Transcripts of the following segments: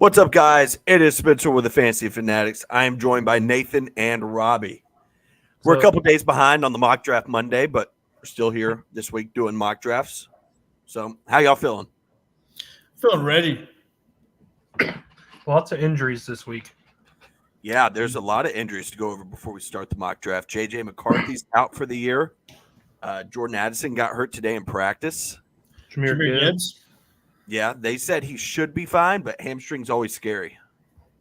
What's up, guys? It is Spencer with the Fantasy Fanatics. I am joined by Nathan and Robbie. We're a couple days behind on the mock draft Monday, but we're still here this week doing mock drafts. So, how y'all feeling? Feeling ready. Lots of injuries this week. Yeah, there's a lot of injuries to go over before we start the mock draft. J.J. McCarthy's out for the year. Jordan Addison got hurt today in practice. Jameer Gibbs. Yeah, they said he should be fine, but hamstring's always scary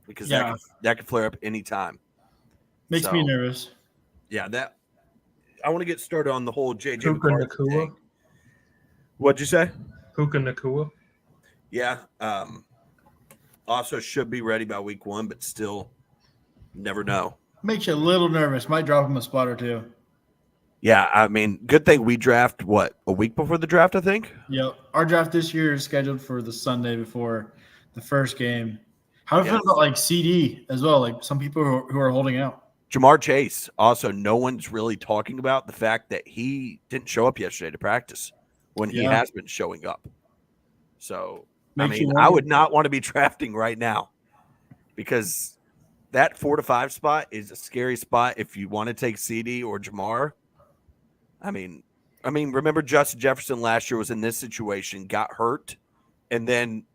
because that could flare up anytime. Makes me nervous. Yeah, I want to get started on the whole J.J. McCarthy Nakua. thing. What'd you say? Puka Nakua. Yeah. Also should be ready by week 1, but still never know. Makes you a little nervous. Might drop him a spot or two. Yeah, I mean, good thing we draft, a week before the draft, I think? Yep. Our draft this year is scheduled for the Sunday before the first game. How do you feel about, like, CD as well? Like, some people who are holding out. Jamar Chase, also, no one's really talking about the fact that he didn't show up yesterday to practice when he has been showing up. So, I would not want to be drafting right now because that 4 to 5 spot is a scary spot if you want to take CD or Jamar. I mean, remember Justin Jefferson last year was in this situation, got hurt, and then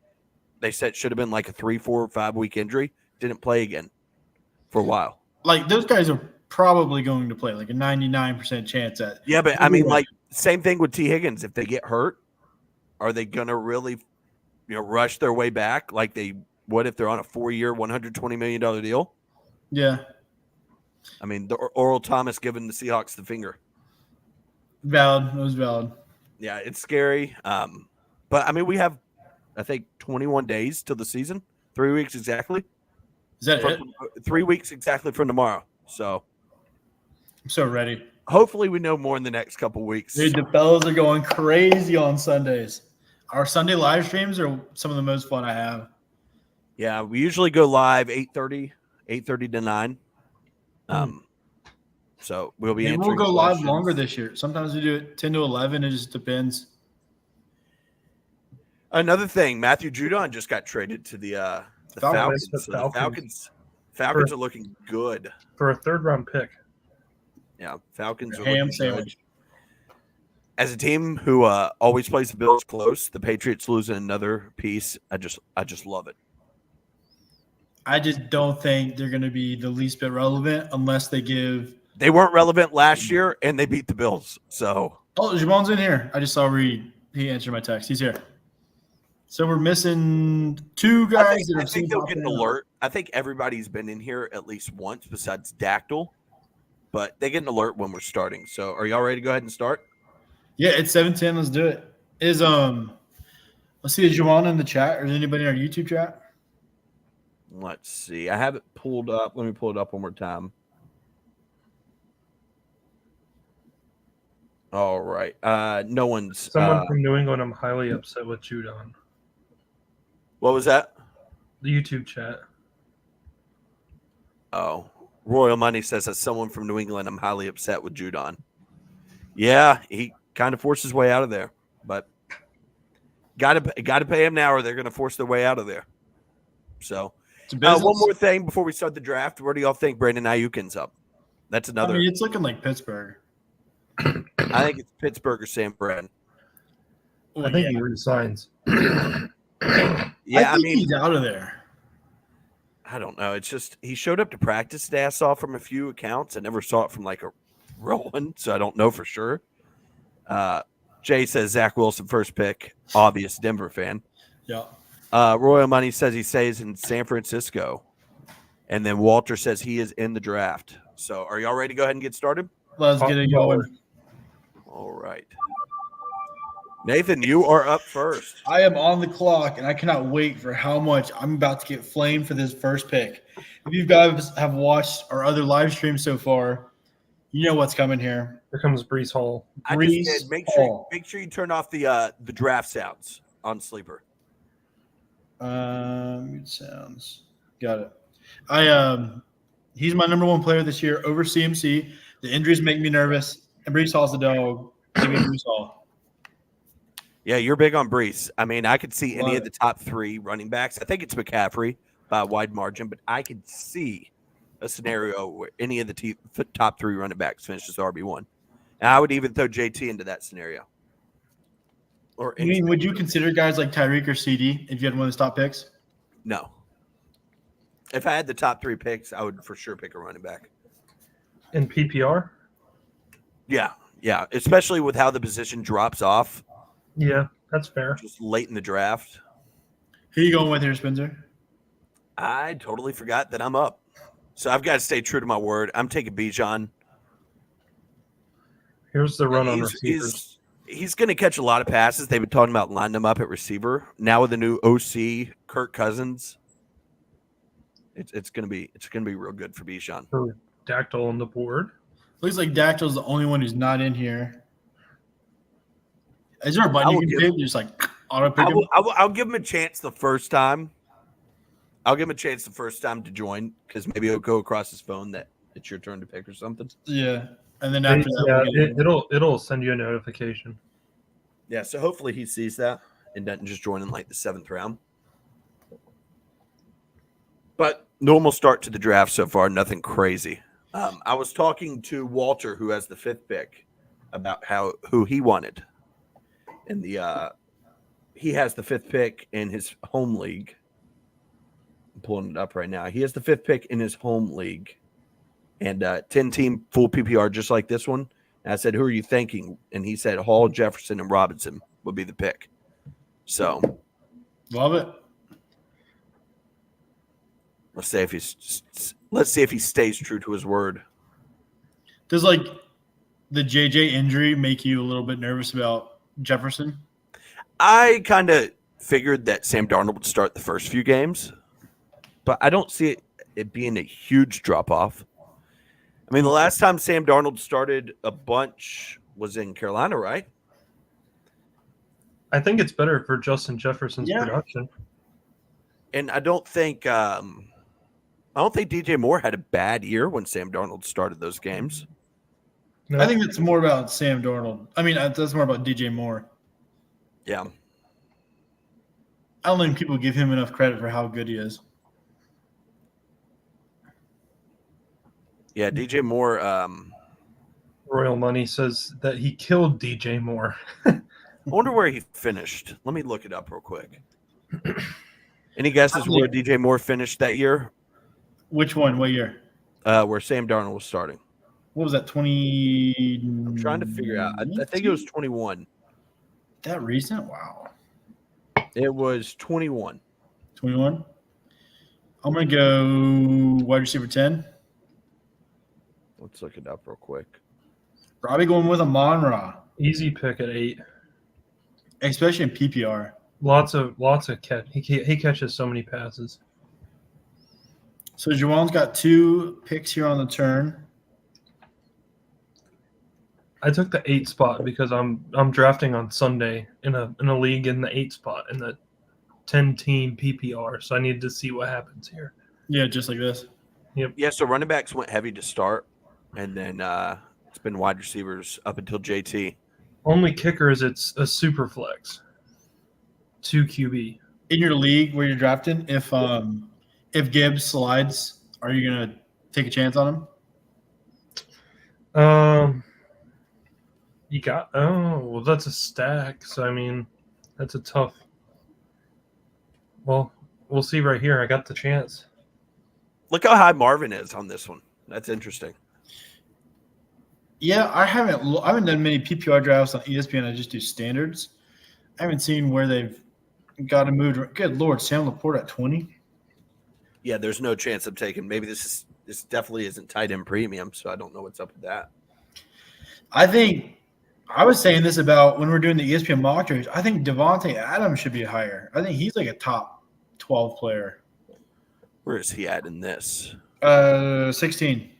they said it should have been like a 3, 4, 5 week injury. Didn't play again for a while. Like, those guys are probably going to play, like a 99% chance at. Yeah, but I mean, like, same thing with T. Higgins. If they get hurt, are they going to really, rush their way back like they would if they're on a 4-year, $120 million deal? Yeah. I mean, the Oral Thomas giving the Seahawks the finger. Valid. It was valid. Yeah, it's scary. But, I mean, we have, I think, 21 days till the season. 3 weeks exactly. Is that it? 3 weeks exactly from tomorrow. So I'm so ready. Hopefully we know more in the next couple weeks. Dude, the fellas are going crazy on Sundays. Our Sunday live streams are some of the most fun I have. Yeah, we usually go live 8:30 to 9. So we'll be answering we'll go questions. live longer this year. Sometimes we do it 10 to 11. It just depends. Another thing, Matthew Judon just got traded to the Falcons. So the Falcons are looking good for a 3rd-round pick. Yeah, Falcons are ham looking sandwich. Good. As a team who always plays the Bills close, the Patriots losing another piece. I just love it. I just don't think they're going to be the least bit relevant unless they give. They weren't relevant last year, and they beat the Bills. So, Jamon's in here. I just saw Reed. He answered my text. He's here. So we're missing 2 guys. I think they'll get an alert. I think everybody's been in here at least once besides Dactyl, but they get an alert when we're starting. So, are y'all ready to go ahead and start? Yeah, it's 7:10. Let's do it. Let's see. Is Jamon in the chat or is anybody in our YouTube chat? Let's see. I have it pulled up. Let me pull it up one more time. All right. No one's. Someone from New England. I'm highly upset with Judon. What was that? The YouTube chat. Oh, Royal Money says that someone from New England. I'm highly upset with Judon. Yeah, he kind of forced his way out of there, but got to pay him now, or they're going to force their way out of there. So, one more thing before we start the draft. Where do y'all think Brandon Ayuk's up? That's another. I mean, it's looking like Pittsburgh. I think it's Pittsburgh or San Fran. I think he resigns. Yeah, I mean, he's out of there. I don't know. It's just he showed up to practice today. I saw from a few accounts. I never saw it from like a real one, so I don't know for sure. Jay says Zach Wilson first pick. Obvious Denver fan. Yeah. Royal Money says he stays in San Francisco, and then Walter says he is in the draft. So, are y'all ready to go ahead and get started? Let's get it going. All right. Nathan, you are up first. I am on the clock, and I cannot wait for how much I'm about to get flamed for this first pick. If you guys have watched our other live streams so far, you know what's coming here. Here comes Breece Hall. Make sure you turn off the draft sounds on Sleeper. Sounds. Got it. He's my number 1 player this year over CMC. The injuries make me nervous, and Breece Hall's the dog. Give me Breece Hall. Yeah, you're big on Brees. I mean, I could see any of the top 3 running backs. I think it's McCaffrey by a wide margin, but I could see a scenario where any of the top 3 running backs finishes RB1. And I would even throw JT into that scenario. Or would you consider guys like Tyreek or CD if you had one of the top picks? No. If I had the top 3 picks, I would for sure pick a running back. In PPR? Yeah, especially with how the position drops off. Yeah, that's fair. Just late in the draft. Who are you going with here, Spencer? I totally forgot that I'm up. So I've got to stay true to my word. I'm taking Bijan. Here's the run on receivers. He's going to catch a lot of passes. They've been talking about lining him up at receiver. Now with the new OC, Kirk Cousins, it's going to be real good for Bijan. Dactyl on the board. Looks like Dactyl's the only one who's not in here. Is there a button you can pick? Just like auto pick him? I'll give him a chance the first time. I'll give him a chance the first time to join because maybe it'll go across his phone that it's your turn to pick or something. Yeah, and then after that, it'll send you a notification. Yeah, so hopefully he sees that and doesn't just join in like the 7th round. But normal start to the draft so far, nothing crazy. I was talking to Walter, who has the 5th pick, about who he wanted. And he has the 5th pick in his home league. I'm pulling it up right now. He has the 5th pick in his home league. And 10-team full PPR just like this one. And I said, who are you thinking? And he said Hall, Jefferson, and Robinson would be the pick. So. Love it. Let's see if he stays true to his word. Does like the JJ injury make you a little bit nervous about Jefferson? I kind of figured that Sam Darnold would start the first few games, but I don't see it being a huge drop off. I mean, the last time Sam Darnold started a bunch was in Carolina, right? I think it's better for Justin Jefferson's production. And I don't think DJ Moore had a bad year when Sam Darnold started those games. No. I think it's more about Sam Darnold. I mean, that's more about DJ Moore. Yeah. I don't think people give him enough credit for how good he is. Yeah, DJ Moore. Royal Money says that he killed DJ Moore. I wonder where he finished. Let me look it up real quick. Any guesses where DJ Moore finished that year? Which one? What year? Where Sam Darnold was starting. What was that, 20? I'm trying to figure out. I think it was 21. That recent? Wow. It was 21. 21? I'm going to go wide receiver 10. Let's look it up real quick. Probably going with Amon-Ra. Easy pick at 8. Especially in PPR. Lots of catch. He catches so many passes. So Juwan's got 2 picks here on the turn. I took the 8 spot because I'm drafting on Sunday in a league in the 8 spot in the 10-team PPR. So I needed to see what happens here. Yeah, just like this. Yep. Yeah, so running backs went heavy to start, and then it's been wide receivers up until JT. Only kicker is it's a super flex. 2 QB. In your league where you're drafting, if Gibbs slides, are you gonna take a chance on him? Well, that's a stack. So I mean, that's a tough. Well, we'll see right here. I got the chance. Look how high Marvin is on this one. That's interesting. Yeah, I haven't done many PPR drafts on ESPN. I just do standards. I haven't seen where they've got him moved. Good Lord, Sam Laporte at 20. Yeah, there's no chance I'm taking. Maybe this definitely isn't tight end premium, so I don't know what's up with that. I think I was saying this about when we're doing the ESPN mock drafts. I think Devontae Adams should be higher. I think he's like a top 12 player. Where is he at in this? 16.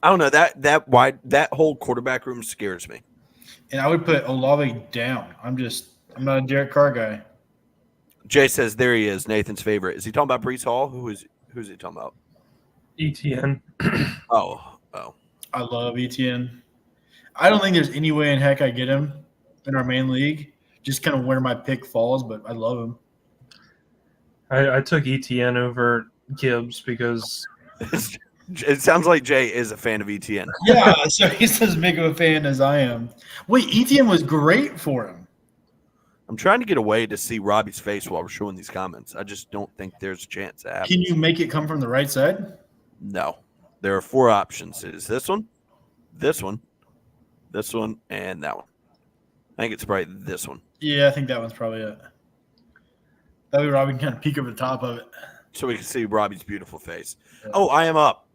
I don't know. That whole quarterback room scares me. And I would put Olave down. I'm not a Derek Carr guy. Jay says there he is, Nathan's favorite. Is he talking about Breece Hall? Who's he talking about? ETN. Oh. I love ETN. I don't think there's any way in heck I get him in our main league. Just kind of where my pick falls, but I love him. I took ETN over Gibbs because it sounds like Jay is a fan of ETN. Yeah, so he's as big of a fan as I am. Wait, ETN was great for him. I'm trying to get away to see Robbie's face while we're showing these comments. I just don't think there's a chance that happens. Can you make it come from the right side? No. There are 4 options. It is this one, this one, and that one. I think it's probably this one. Yeah, I think that one's probably it. That way Robbie can kind of peek over the top of it. So we can see Robbie's beautiful face. Yeah. Oh, I am up.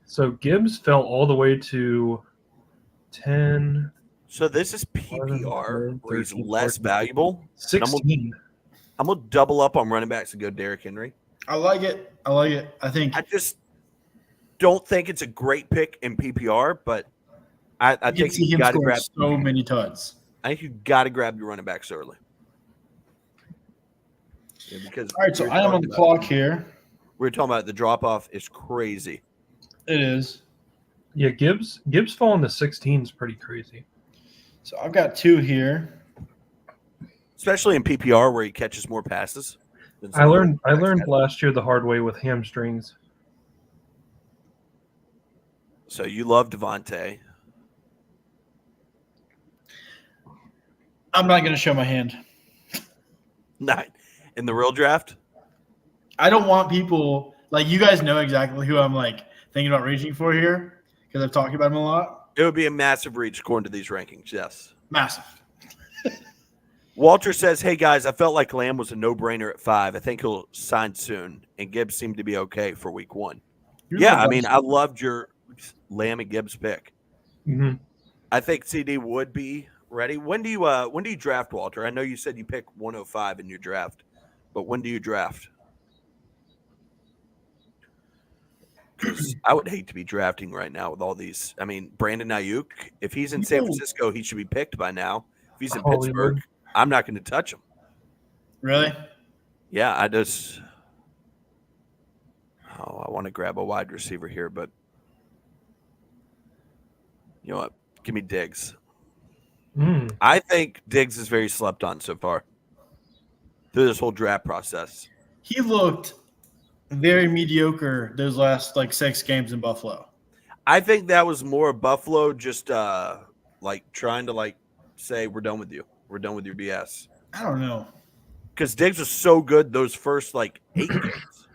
So Gibbs fell all the way to 10. So this is PPR, where he's less valuable. 16. I'm going to double up on running backs and go Derrick Henry. I like it. I just don't think it's a great pick in PPR, but I think you got to grab so many tuds. I think you got to grab your running backs early. Yeah, because all right, so I am on the clock here. We're talking about the drop off is crazy. It is. Yeah, Gibbs falling to 16 is pretty crazy. So I've got 2 here, especially in PPR where he catches more passes. I learned last year the hard way with hamstrings. So you love Devontae. I'm not going to show my hand. Not in the real draft. I don't want people like you guys know exactly who I'm like thinking about reaching for here because I've talked about him a lot. It would be a massive reach according to these rankings. Yes, massive. Walter says, "Hey guys, I felt like Lamb was a no-brainer at 5. I think he'll sign soon, and Gibbs seemed to be okay for week 1." Yeah, I mean, I loved your Lamb and Gibbs pick. Mm-hmm. I think CD would be ready. When do you draft, Walter? I know you said you pick 105 in your draft, but when do you draft? Because I would hate to be drafting right now with all these. I mean, Brandon Ayuk, if he's in San Francisco, he should be picked by now. If he's in Pittsburgh, I'm not going to touch him. Really? Yeah, I want to grab a wide receiver here, but you know what? Give me Diggs. I think Diggs is very slept on so far through this whole draft process. He looked very mediocre those last 6 games in Buffalo. I think that was more Buffalo just trying to say we're done with you. We're done with your BS. I don't know. Because Diggs was so good those first 8 games.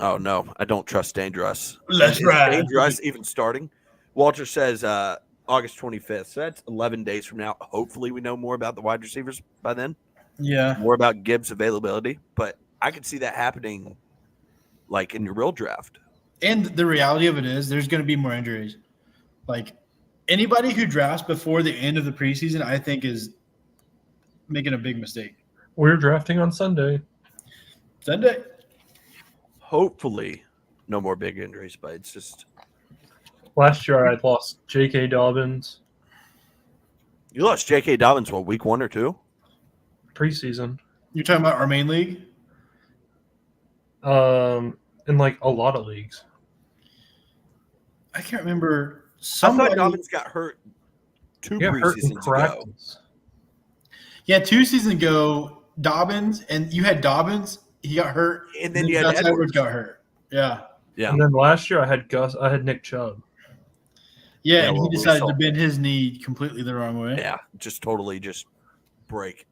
Oh no, I don't trust Dangerous. Let's ride. Dangerous even starting. Walter says August 25th. So that's 11 days from now. Hopefully we know more about the wide receivers by then. Yeah. More about Gibbs' availability. But I could see that happening in your real draft. And the reality of it is there's going to be more injuries. Anybody who drafts before the end of the preseason, I think, is making a big mistake. We're drafting on Sunday. Hopefully no more big injuries, but it's just – last year I lost J.K. Dobbins. You lost J.K. Dobbins, week 1 or 2? Preseason. You're talking about our main league? In a lot of leagues. I can't remember. I thought Dobbins got hurt 2 preseasons ago. Yeah, 2 seasons ago, Dobbins, and you had Dobbins. He got hurt, and then you had Edwards got hurt. Yeah. And then last year I had Nick Chubb. Yeah, and he decided to bend his knee completely the wrong way. Yeah, just totally break.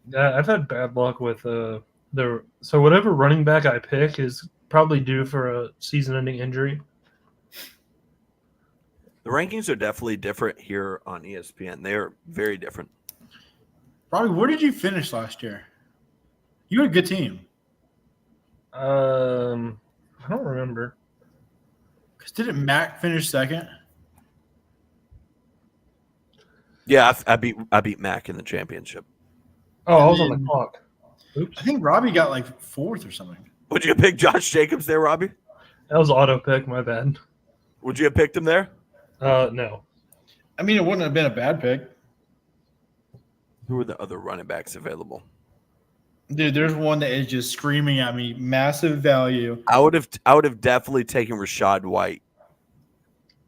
Yeah, I've had bad luck with so whatever running back I pick is probably due for a season-ending injury. The rankings are definitely different here on ESPN. They're very different. Robbie, where did you finish last year? You had a good team. I don't remember. Because didn't Mac finish second? Yeah, I beat Mac in the championship. Oh, I was on the clock. Oops. I think Robbie got 4th or something. Would you have picked Josh Jacobs there, Robbie? That was auto pick, my bad. Would you have picked him there? No. I mean, it wouldn't have been a bad pick. Who are the other running backs available? Dude, there's one that is just screaming at me. Massive value. I would have definitely taken Rachaad White.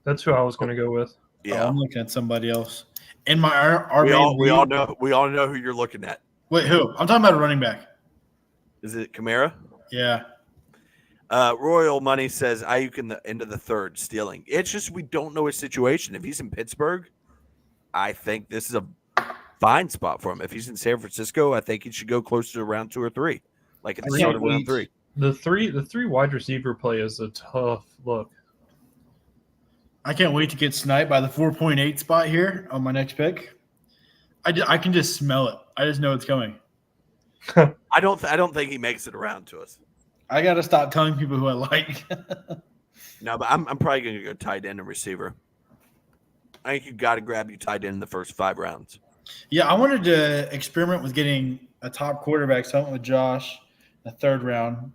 That's who I was going to go with. Yeah, I'm looking at somebody else. In my RB we all know who you're looking at. Wait, who? I'm talking about a running back. Is it Kamara? Yeah. Royal Money says Ayuk in the end of the third stealing. It's just we don't know his situation. If he's in Pittsburgh, I think this is a fine spot for him. If he's in San Francisco, I think he should go closer to round 2 or 3, like at the start of round 3. The three wide receiver play is a tough look. I can't wait to get sniped by the 4.8 spot here on my next pick. I can just smell it. I just know it's coming. I don't think he makes it around to us. I got to stop telling people who I like. No, but I'm probably going to go tight end and receiver. I think you got to grab you tight end in the first 5 rounds. Yeah, I wanted to experiment with getting a top quarterback. So I went with Josh in the 3rd round.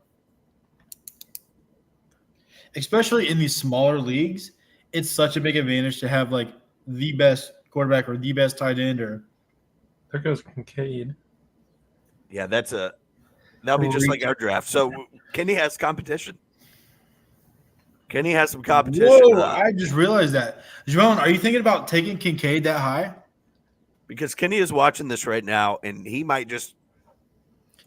Especially in these smaller leagues, it's such a big advantage to have like the best quarterback or the best tight end. Or there goes Kincaid. Yeah, that'll be just like our draft. So Kenny has competition. Kenny has some competition. Whoa, I just realized that. Joan, are you thinking about taking Kincaid that high? Because Kenny is watching this right now, and he might just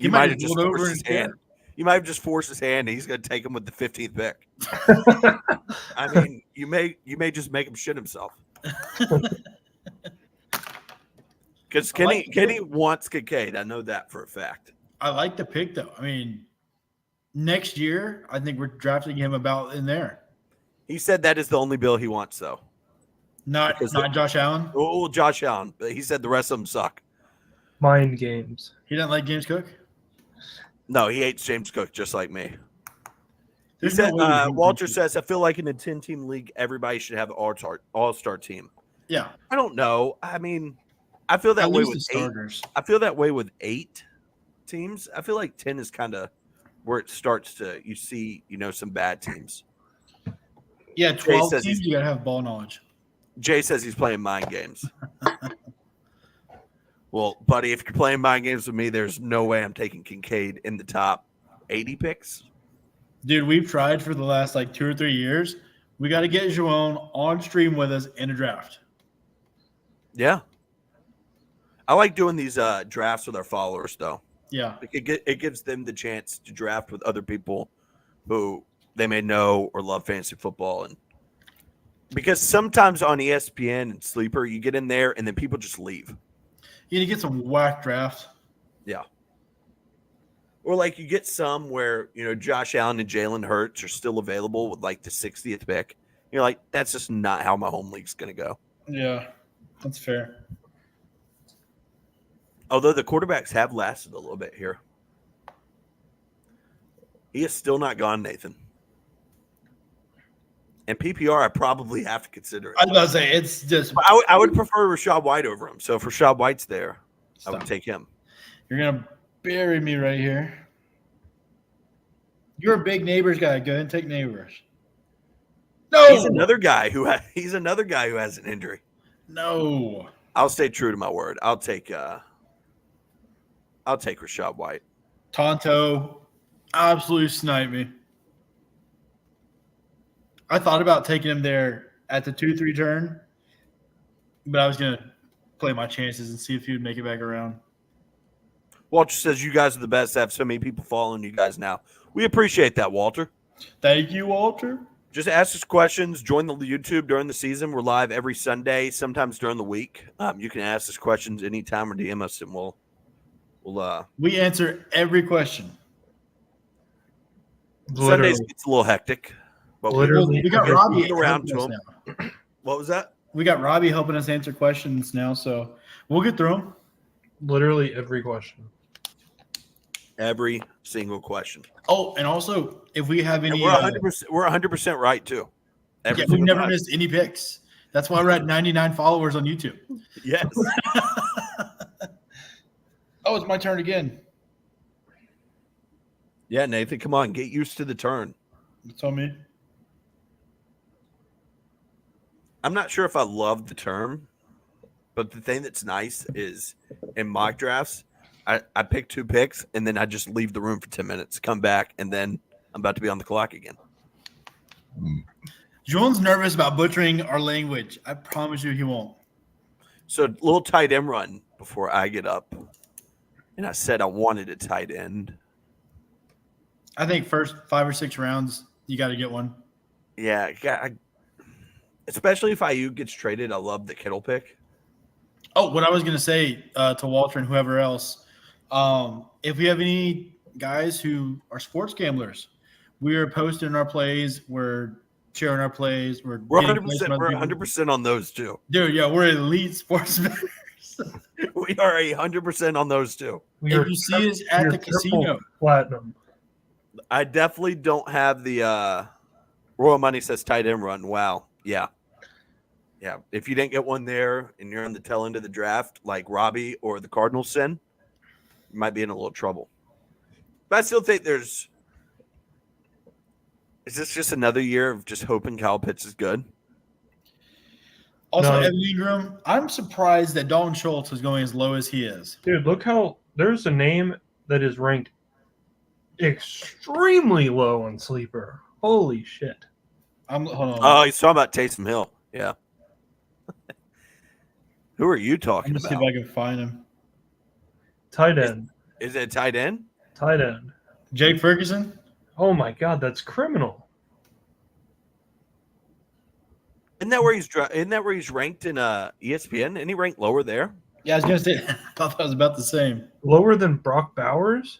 force his hand. You might have just forced his hand, and he's going to take him with the 15th pick. I mean, you may just make him shit himself. Because Kenny wants Kincaid. I know that for a fact. I like the pick, though. I mean, next year, I think we're drafting him about in there. He said that is the only bill he wants, though. Not Josh Allen? Oh, Josh Allen. But he said the rest of them suck. Mind games. He doesn't like James Cook? No, he hates James Cook just like me. There's He said, no way Walter says, I feel like in a 10-team league, everybody should have an all-star team. Yeah. I don't know. I mean, I feel that way with starters. 8. I feel that way with 8 teams. I feel like 10 is kind of where it starts to you see, some bad teams. Yeah, 12 teams, you got to have ball knowledge. Jay says he's playing mind games. Well, buddy, if you're playing mind games with me, there's no way I'm taking Kincaid in the top 80 picks. Dude, we've tried for the last 2 or 3 years. We got to get Joan on stream with us in a draft. Yeah. I like doing these drafts with our followers, though. Yeah. It gives them the chance to draft with other people who they may know or love fantasy football. And because sometimes on ESPN and Sleeper, you get in there and then people just leave. You need to get some whack drafts. Yeah. Or you get some where, Josh Allen and Jalen Hurts are still available with the 60th pick. You're like, that's just not how my home league's going to go. Yeah, that's fair. Although the quarterbacks have lasted a little bit here. He is still not gone, Nathan. And PPR, I probably have to consider it. I was about to say, it's just... I would prefer Rachaad White over him. So if Rachaad White's there, I would take him. You're going to bury me right here. You're a big Neighbors guy. Go ahead and take Neighbors. No! He's another guy who has an injury. No. I'll stay true to my word. I'll take Rachaad White. Tonto absolutely sniped me. I thought about taking him there at the 2-3 turn, but I was going to play my chances and see if he would make it back around. Walter says you guys are the best. I have so many people following you guys now. We appreciate that, Walter. Thank you, Walter. Just ask us questions. Join the YouTube during the season. We're live every Sunday, sometimes during the week. You can ask us questions anytime or DM us, and we'll we answer every question. Sundays gets a little hectic, but we got Robbie around to him. Now. What was that? We got Robbie helping us answer questions now, so we'll get through them. Literally every question. Every single question. Oh, and also if we have any, we're 100% right too. We've never missed any picks. That's why we're at 99 followers on YouTube. Yes. Oh, it's my turn again. Yeah, Nathan, come on, get used to the turn. It's on me. I'm not sure if I love the term, but the thing that's nice is in mock drafts, I pick 2 picks and then I just leave the room for 10 minutes, come back, and then I'm about to be on the clock again. Julian's nervous about butchering our language. I promise you he won't. So a little tight end run before I get up. And I said I wanted a tight end. I think first 5 or 6 rounds, you got to get one. Yeah. Especially if IU gets traded. I love the Kittle pick. Oh, what I was going to say to Walter and whoever else, if we have any guys who are sports gamblers, we are posting our plays. We're sharing our plays. We're 100%. We're 100% on those too. Dude, yeah, we're elite sports bettors. We are 100% on those too. If you see us at the casino, platinum. I definitely don't have the Royal Money says tight end run. Wow. Yeah. Yeah. If you didn't get one there and you're on the tail end of the draft, like Robbie or the Cardinals send, you might be in a little trouble. But I still think is this just another year of just hoping Kyle Pitts is good? Also, Evan Ingram, I'm surprised that Dalton Schultz is going as low as he is. Dude, look how there's a name that is ranked extremely low on Sleeper. Holy shit. Hold on. Oh, he's talking about Taysom Hill. Yeah. Who are you talking about? Let me see if I can find him. Tight end. Is it tight end? Tight end. Jake Ferguson? Oh my God, that's criminal. Isn't that where he's ranked in ESPN? Isn't he ranked lower there? Yeah, I was gonna say I thought that was about the same. Lower than Brock Bowers?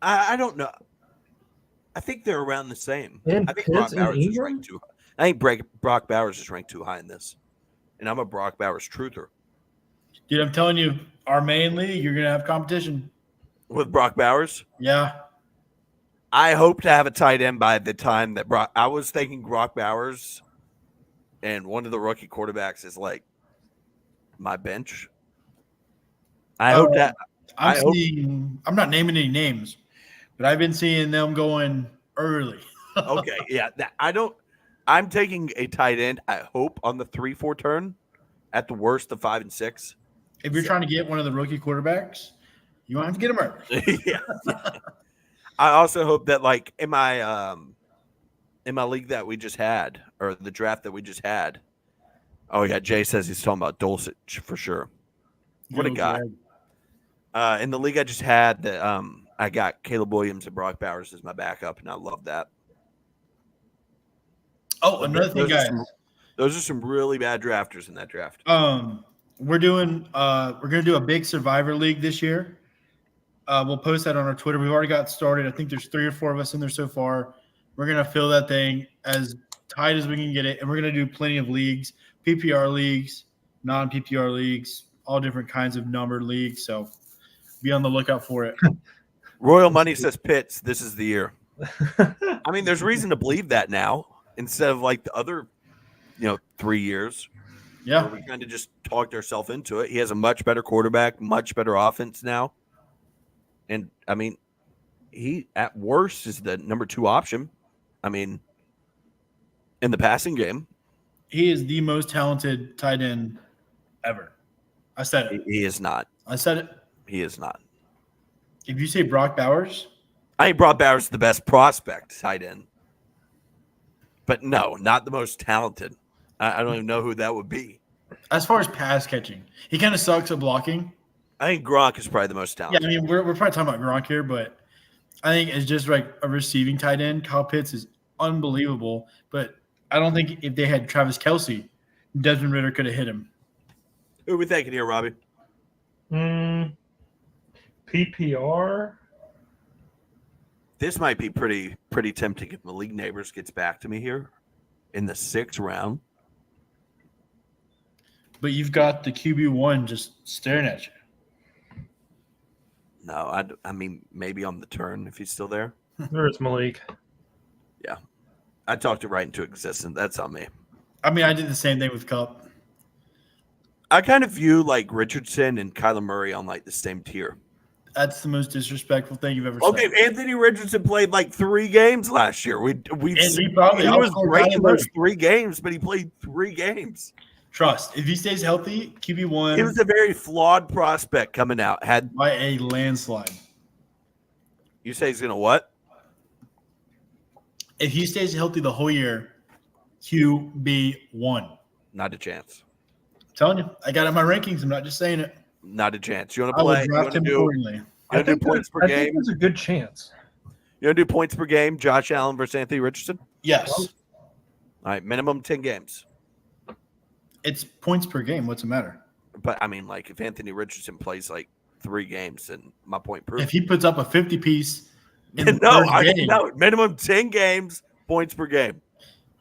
I don't know. I think they're around the same. And I think Pitts Brock Bowers and is Ingram? ranked too high. I think Brock Bowers is ranked too high in this. And I'm a Brock Bowers truther. Dude, I'm telling you, our main league, you're gonna have competition. With Brock Bowers? Yeah. I hope to have a tight end by the time that I was thinking Brock Bowers and one of the rookie quarterbacks is like my bench. I hope that I'm not naming any names, but I've been seeing them going early. Okay, yeah. I'm taking a tight end, I hope, on the 3-4 turn. At the worst, the 5 and 6. If you're trying to get one of the rookie quarterbacks, you won't have to get them early. Yeah. I also hope that, like, in my league that we just had, or the draft that we just had. Oh yeah, Jay says he's talking about Dulcich for sure. What a guy! In the league I just had, that I got Caleb Williams and Brock Bowers as my backup, and I love that. Oh, another thing, guys. Those are some really bad drafters in that draft. We're gonna do a big Survivor League this year. We'll post that on our Twitter. We've already got started. I think there's 3 or 4 of us in there so far. We're gonna fill that thing as tight as we can get it, and we're gonna do plenty of leagues, PPR leagues, non-PPR leagues, all different kinds of numbered leagues. So be on the lookout for it. Royal Money says Pitts, this is the year. I mean, there's reason to believe that now instead of like the other, 3 years. Yeah. Where we kind of just talked ourselves into it. He has a much better quarterback, much better offense now. And, I mean, he, at worst, is the number 2 option. I mean, in the passing game. He is the most talented tight end ever. I said it. He is not. I said it. He is not. If you say Brock Bowers. I think Brock Bowers is the best prospect tight end. But no, not the most talented. I don't even know who that would be. As far as pass catching, he kind of sucks at blocking. I think Gronk is probably the most talented. Yeah, I mean, we're probably talking about Gronk here, but I think it's just like a receiving tight end. Kyle Pitts is unbelievable, but I don't think if they had Travis Kelce, Desmond Ridder could have hit him. Who are we thinking here, Robbie? PPR? This might be pretty tempting if Malik Neighbors gets back to me here in the 6th round. But you've got the QB1 just staring at you. No, I mean, maybe on the turn if he's still there. There's Malik. Yeah. I talked it right into existence. That's on me. I mean, I did the same thing with Cup. I kind of view like Richardson and Kyler Murray on like the same tier. That's the most disrespectful thing you've ever said. Okay, Anthony Richardson played like 3 games last year. He was great in those 3 games, but he played 3 games. Trust. If he stays healthy, QB1. He was a very flawed prospect coming out. Had by a landslide. You say he's gonna what? If he stays healthy the whole year, QB1. Not a chance. I'm telling you, I got it in my rankings. I'm not just saying it. Not a chance. You want to I play? would draft him accordingly. I think points per game? I think there's a good chance. You want to do points per game, Josh Allen versus Anthony Richardson? Yes. All right, minimum 10 games. It's points per game. What's the matter? But, I mean, like, if Anthony Richardson plays, like, 3 games, then my point proves. If he puts up a 50-piece no, minimum 10 games, points per game.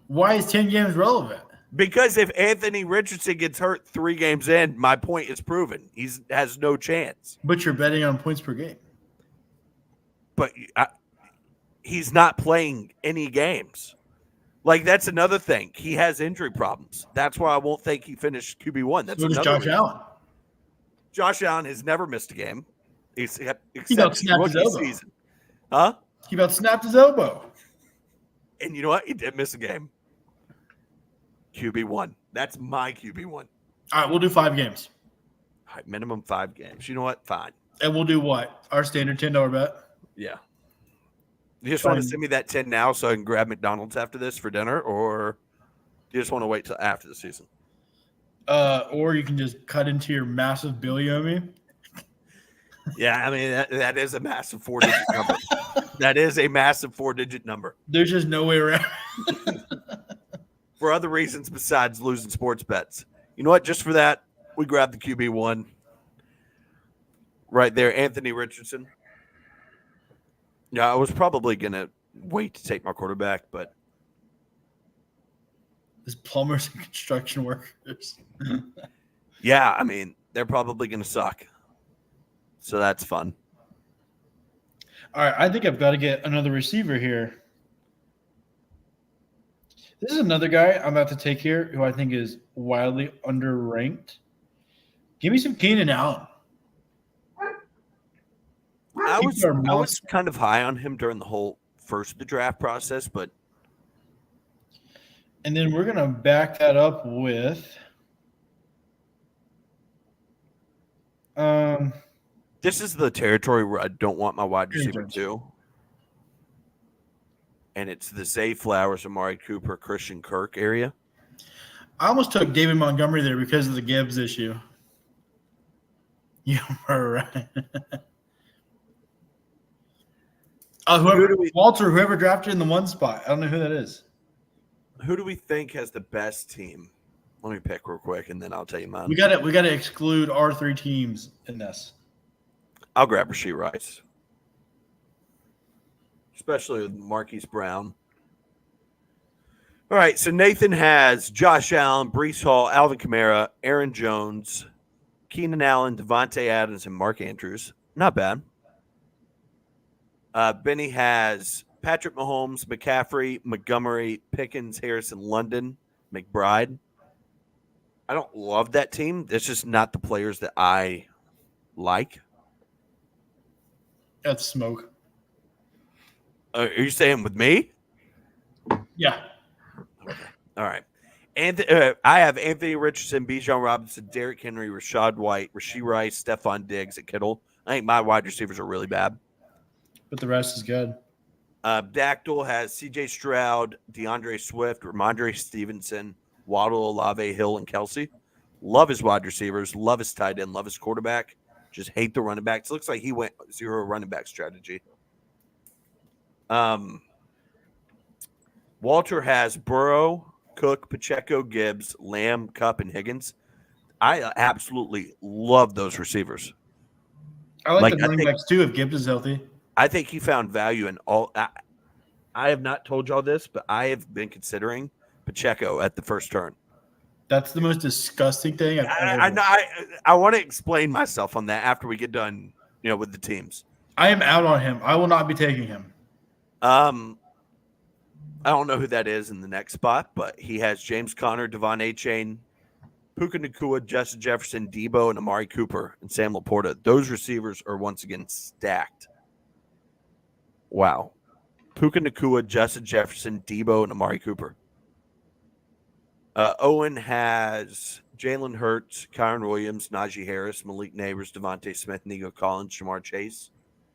Why is 10 games relevant? Because if Anthony Richardson gets hurt 3 games in, my point is proven. He has no chance. But you're betting on points per game. But he's not playing any games. Like, that's another thing. He has injury problems. That's why I won't think he finished QB1. That's so does Josh Allen. Josh Allen has never missed a game. Except he about snapped his elbow. Season. Huh? He about snapped his elbow. And you know what? He did miss a game. QB1. That's my QB1. All right, we'll do 5 games. All right, minimum 5 games. You know what? Fine. And we'll do what? Our standard $10 bet? Yeah. You just want to send me that 10 now so I can grab McDonald's after this for dinner, or you just want to wait till after the season? Or you can just cut into your massive bill you owe me. Yeah, I mean, that is a massive 4-digit number. That is a massive 4-digit number. There's just no way around. For other reasons besides losing sports bets. You know what? Just for that, we grabbed the QB1 right there, Anthony Richardson. Yeah, I was probably going to wait to take my quarterback, but there's plumbers and construction workers. Yeah, I mean, they're probably going to suck. So that's fun. All right, I think I've got to get another receiver here. This is another guy I'm about to take here who I think is wildly underranked. Give me some Keenan Allen. I was kind of high on him during the whole first of the draft process, but. And then we're going to back that up with. This is the territory where I don't want my wide receiver too. And it's the Zay Flowers, Amari Cooper, Christian Kirk area. I almost took David Montgomery there because of the Gibbs issue. You were right. Whoever drafted in the 1 spot. I don't know who that is. Who do we think has the best team? Let me pick real quick, and then I'll tell you mine. We got to exclude our 3 teams in this. I'll grab Rashee Rice, especially with Marquise Brown. All right, so Nathan has Josh Allen, Breece Hall, Alvin Kamara, Aaron Jones, Keenan Allen, Devontae Adams, and Mark Andrews. Not bad. Benny has Patrick Mahomes, McCaffrey, Montgomery, Pickens, Harrison, London, McBride. I don't love that team. That's just not the players that I like. That's smoke. Are you saying with me? Yeah. Okay. All right. And I have Anthony Richardson, Bijan Robinson, Derrick Henry, Rashad White, Rashee Rice, Stephon Diggs, and Kittle. I think my wide receivers are really bad. But the rest is good. Dactyl has C.J. Stroud, DeAndre Swift, Ramondre Stevenson, Waddle, Olave, Hill, and Kelsey. Love his wide receivers. Love his tight end. Love his quarterback. Just hate the running backs. Looks like he went 0 running back strategy. Walter has Burrow, Cook, Pacheco, Gibbs, Lamb, Kupp, and Higgins. I absolutely love those receivers. I like the running backs too if Gibbs is healthy. I think he found value in all. I have not told y'all this, but I have been considering Pacheco at the first turn. That's the most disgusting thing I've ever heard. I want to explain myself on that after we get done, with the teams. I am out on him. I will not be taking him. I don't know who that is in the next spot, but he has James Conner, Devon Achane, Puka Nacua, Justin Jefferson, Debo, and Amari Cooper, and Sam Laporta. Those receivers are once again stacked. Wow. Puka Nacua, Justin Jefferson, Debo, and Amari Cooper. Owen has Jalen Hurts, Kyron Williams, Najee Harris, Malik Neighbors, Devontae Smith, Nico Collins, Jamar Chase.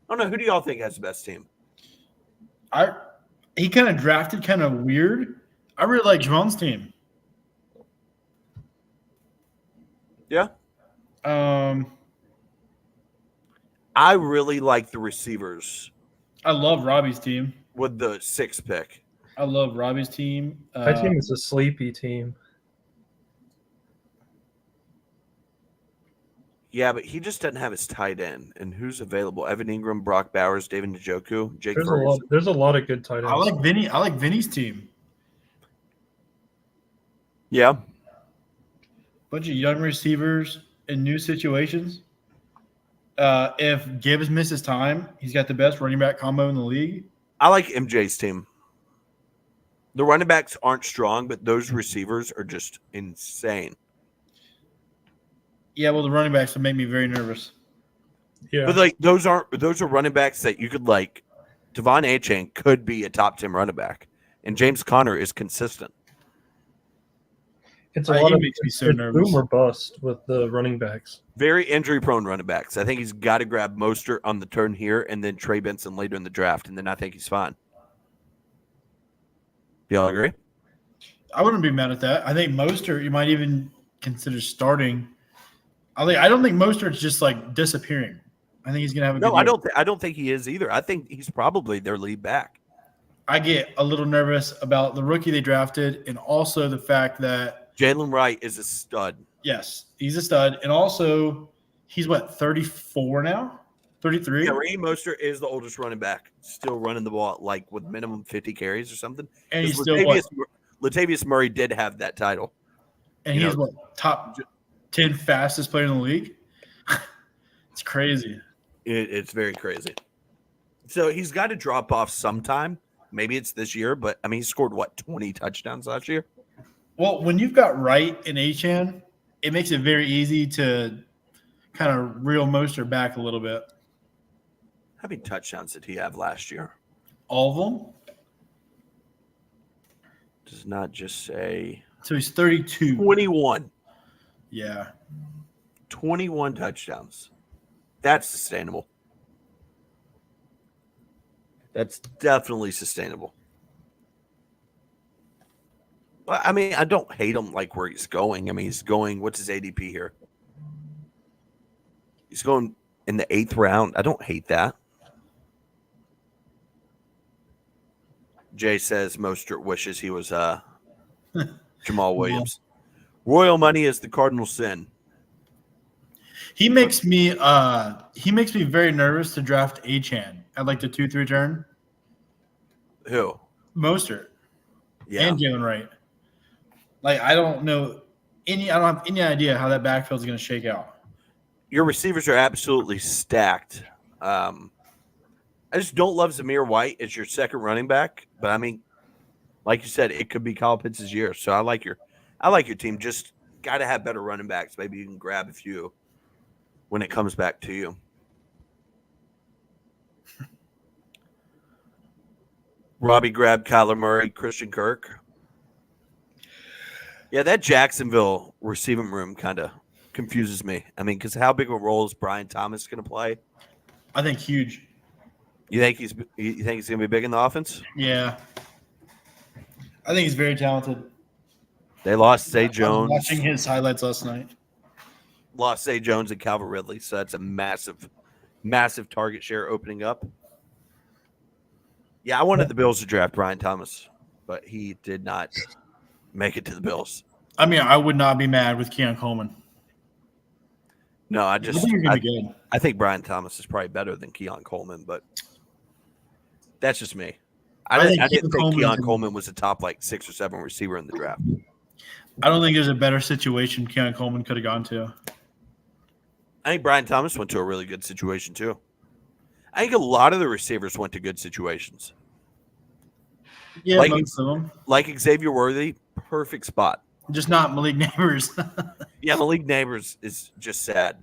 I don't know. Who do y'all think has the best team? I he kind of drafted kind of weird. I really like Javon's team. Yeah. I really like the receivers. I love Robbie's team. With the 6th pick. I love Robbie's team. My team is a sleepy team. Yeah, but he just doesn't have his tight end. And who's available? Evan Ingram, Brock Bowers, David Njoku, Jake Ferguson. There's a lot of good tight ends. I like Vinny. I like Vinny's team. Yeah. Bunch of young receivers in new situations. If Gibbs misses time, he's got the best running back combo in the league. I like MJ's team. The running backs aren't strong, but those receivers are just insane. Yeah, well, the running backs would make me very nervous. Yeah, but like those are running backs that you could like. Devon Achane could be a top 10 running back, and James Conner is consistent. It's a lot of makes me so nervous. Boom or bust with the running backs. Very injury-prone running backs. I think he's got to grab Mostert on the turn here, and then Trey Benson later in the draft, and then I think he's fine. Do y'all agree? I wouldn't be mad at that. I think Mostert you might even consider starting. I don't think Mostert's just like disappearing. I think he's gonna have a good year. I don't think he is either. I think he's probably their lead back. I get a little nervous about the rookie they drafted, and also the fact that Jalen Wright is a stud. Yes, he's a stud, and also he's 34 now, 33. Yeah, Raheem Mostert is the oldest running back, still running the ball like with minimum 50 carries or something. And he's still Latavius Murray did have that title, and he's top 10 fastest player in the league. It's crazy. It's very crazy. So he's got to drop off sometime. Maybe it's this year, but I mean, he scored 20 touchdowns last year. Well, when you've got Wright and Achane, it makes it very easy to kind of reel Mostert back a little bit. How many touchdowns did he have last year? All of them? Does not just say. So he's 32. 21. Yeah. 21 touchdowns. That's sustainable. That's definitely sustainable. I mean, I don't hate him like where he's going. I mean, he's going, what's his ADP here? He's going in the 8th round. I don't hate that. Jay says Mostert wishes he was Jamal Williams. Royal money is the cardinal sin. He makes me very nervous to draft Achane at like the 2-3 turn. Who? Mostert. Yeah. And Jalen Wright. Like I don't have any idea how that backfield is going to shake out. Your receivers are absolutely stacked. I just don't love Zamir White as your second running back, but I mean, like you said, it could be Kyle Pitts' year. So I like your team. Just got to have better running backs. Maybe you can grab a few when it comes back to you. Robbie grabbed Kyler Murray, Christian Kirk. Yeah, that Jacksonville receiving room kind of confuses me. I mean, because how big of a role is Brian Thomas going to play? I think huge. You think he's going to be big in the offense? Yeah. I think he's very talented. They lost Zay Jones. I was watching his highlights last night. Lost Zay Jones and Calvin Ridley, so that's a massive, massive target share opening up. Yeah, I wanted the Bills to draft Brian Thomas, but he did not make it to the Bills. I mean, I would not be mad with Keon Coleman. No, I think think Brian Thomas is probably better than Keon Coleman, but that's just me. I didn't think Keon Coleman was a top 6 or 7 receiver in the draft. I don't think there's a better situation Keon Coleman could have gone to. I think Brian Thomas went to a really good situation too. I think a lot of the receivers went to good situations. Yeah, most of them. Like Xavier Worthy, perfect spot. Just not Malik Neighbors. Yeah, Malik Neighbors is just sad.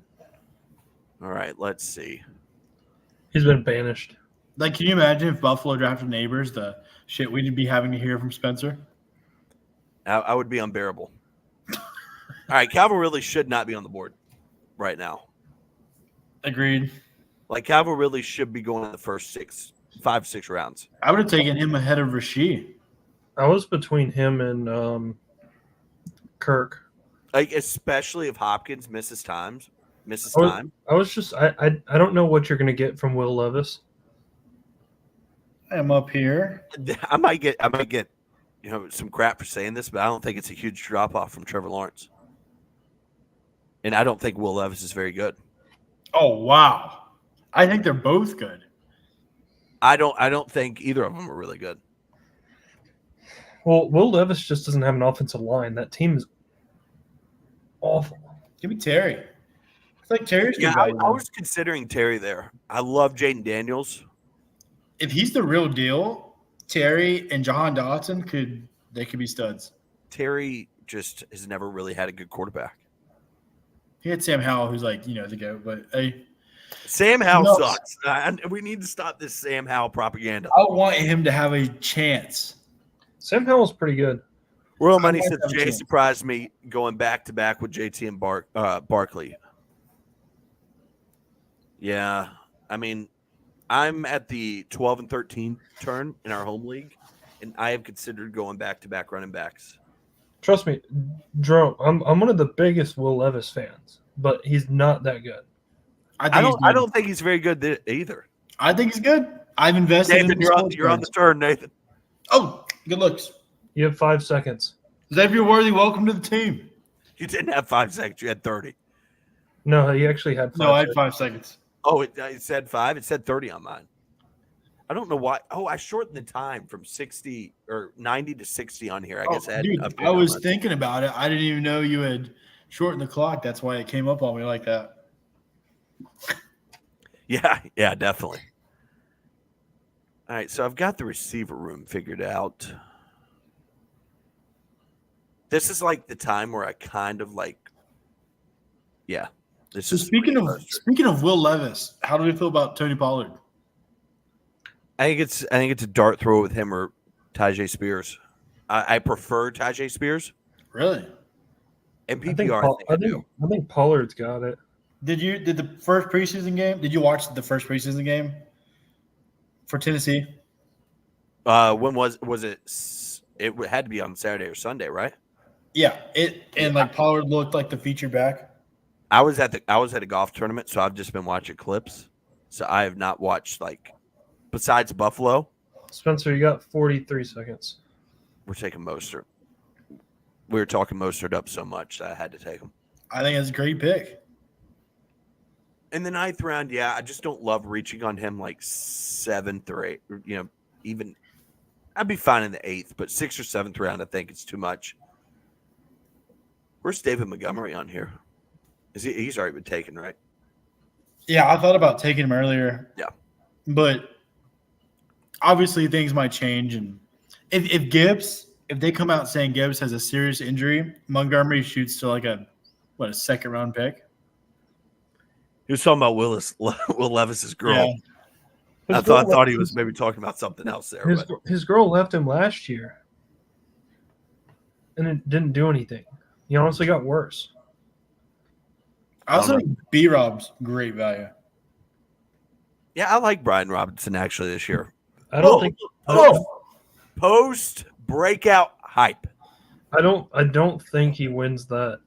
All right, let's see. He's been banished. Can you imagine if Buffalo drafted Neighbors, the shit we'd be having to hear from Spencer? I would be unbearable. All right, Calvin Ridley should not be on the board right now. Agreed. Calvin Ridley should be going in the first 5-6 rounds. I would have taken him ahead of Rasheed. I was between him and Kirk. Like, especially if Hopkins misses time. I was just I don't know what you're gonna get from Will Levis. I'm up here. I might get some crap for saying this, but I don't think it's a huge drop off from Trevor Lawrence. And I don't think Will Levis is very good. Oh wow. I think they're both good. I don't think either of them are really good. Well, Will Levis just doesn't have an offensive line. That team is awful. Give me Terry. I think Terry's good. Yeah, I was considering Terry there. I love Jaden Daniels. If he's the real deal, Terry and Jahan Dotson could be studs. Terry just has never really had a good quarterback. He had Sam Howell, who's like, the GOAT, but hey. Sam Howell sucks. We need to stop this Sam Howell propaganda. I want him to have a chance. Sam Howell's pretty good. Royal Money says Jay surprised me going back to back with JT and Barkley. Yeah, I mean, I'm at the 12 and 13 turn in our home league, and I have considered going back to back running backs. Trust me, Jerome, I'm one of the biggest Will Levis fans, but he's not that good. I don't think he's very good either. I think he's good. I've invested Nathan, in you're on the turn, Nathan. Oh, good looks. You have 5 seconds. Xavier Worthy, welcome to the team. You didn't have 5 seconds. You had 30. No, he actually had 5 No, I had 5 seconds. Oh, it said 5? It said 30 on mine. I don't know why. Oh, I shortened the time from 60 or 90 to 60 on here. I guess I was thinking about it. I didn't even know you had shortened the clock. That's why it came up on me like that. Yeah, definitely. All right, so I've got the receiver room figured out. This is like the time where I kind of like, yeah. So speaking of Will Levis, how do we feel about Tony Pollard? I think it's a dart throw with him or Tajay Spears. I prefer Tajay Spears. Really? And PPR, I think Pollard's got it. Did the first preseason game? Did you watch the first preseason game for Tennessee? When was it? It had to be on Saturday or Sunday, right? Yeah. Pollard looked like the feature back. I was at a golf tournament, so I've just been watching clips. So I have not watched besides Buffalo. Spencer, you got 43 seconds. We're taking Mostert. We were talking Mostert up so much that I had to take him. I think it's a great pick. In the 9th round, yeah, I just don't love reaching on him like 7th or 8th. Even I'd be fine in the 8th, but 6th or 7th round, I think it's too much. Where's David Montgomery on here? He's already been taken, right? Yeah, I thought about taking him earlier. Yeah. But obviously things might change. And if they come out saying Gibbs has a serious injury, Montgomery shoots to a 2nd round pick. He was talking about Will Levis's girl. Yeah. I thought he was maybe talking about something else there. His girl left him last year, and it didn't do anything. He honestly got worse. I also think B-Rob's great value. Yeah, I like Brian Robinson actually this year. I don't think post breakout hype. I don't think he wins that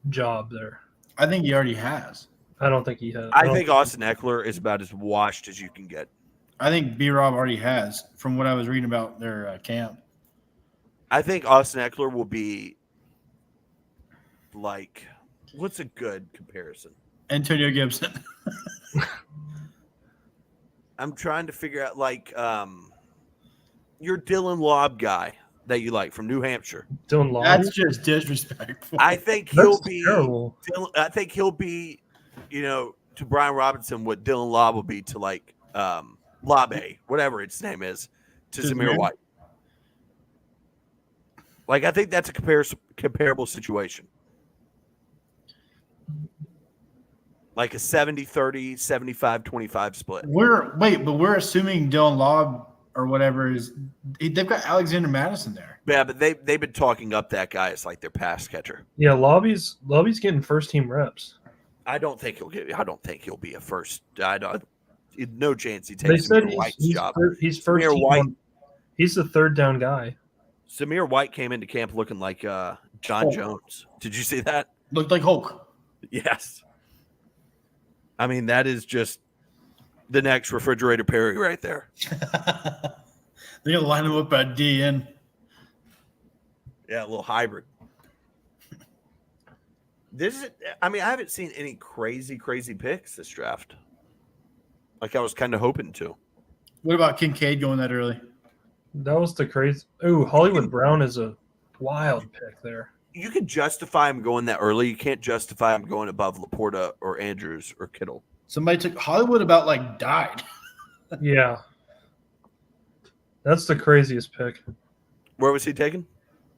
job there. I think he already has. I don't think he has. I think Austin Eckler is about as washed as you can get. I think B-Rob already has, from what I was reading about their camp. I think Austin Eckler will be what's a good comparison? Antonio Gibson. I'm trying to figure out your Dylan Lobb guy that you like from New Hampshire. Dylan Lobb. That's just disrespectful. I think he'll terrible. To Brian Robinson what Dylan Lobb will be to Labe, whatever its name is, to Zamir White. I think that's a comparable situation. Like a 70-30, 75-25 split. We're assuming Dylan Lobb or whatever they've got Alexander Madison there. Yeah, but they've been talking up that guy as their pass catcher. Yeah, Lobby's getting first team reps. I don't think he'll be a first. no chance he takes Samir White's job. He's first. He's the third down guy. Samir White came into camp looking like John Jones. Did you see that? Looked like Hulk. Yes. I mean, that is just the next Refrigerator Perry right there. They're going to line him up at DN. Yeah, a little hybrid. I haven't seen any crazy picks this draft. Like I was kind of hoping to. What about Kincaid going that early? That was the crazy. Oh, Hollywood Brown is a wild pick there. You can justify him going that early. You can't justify him going above Laporta or Andrews or Kittle. Somebody took Hollywood about died. Yeah. That's the craziest pick. Where was he taken?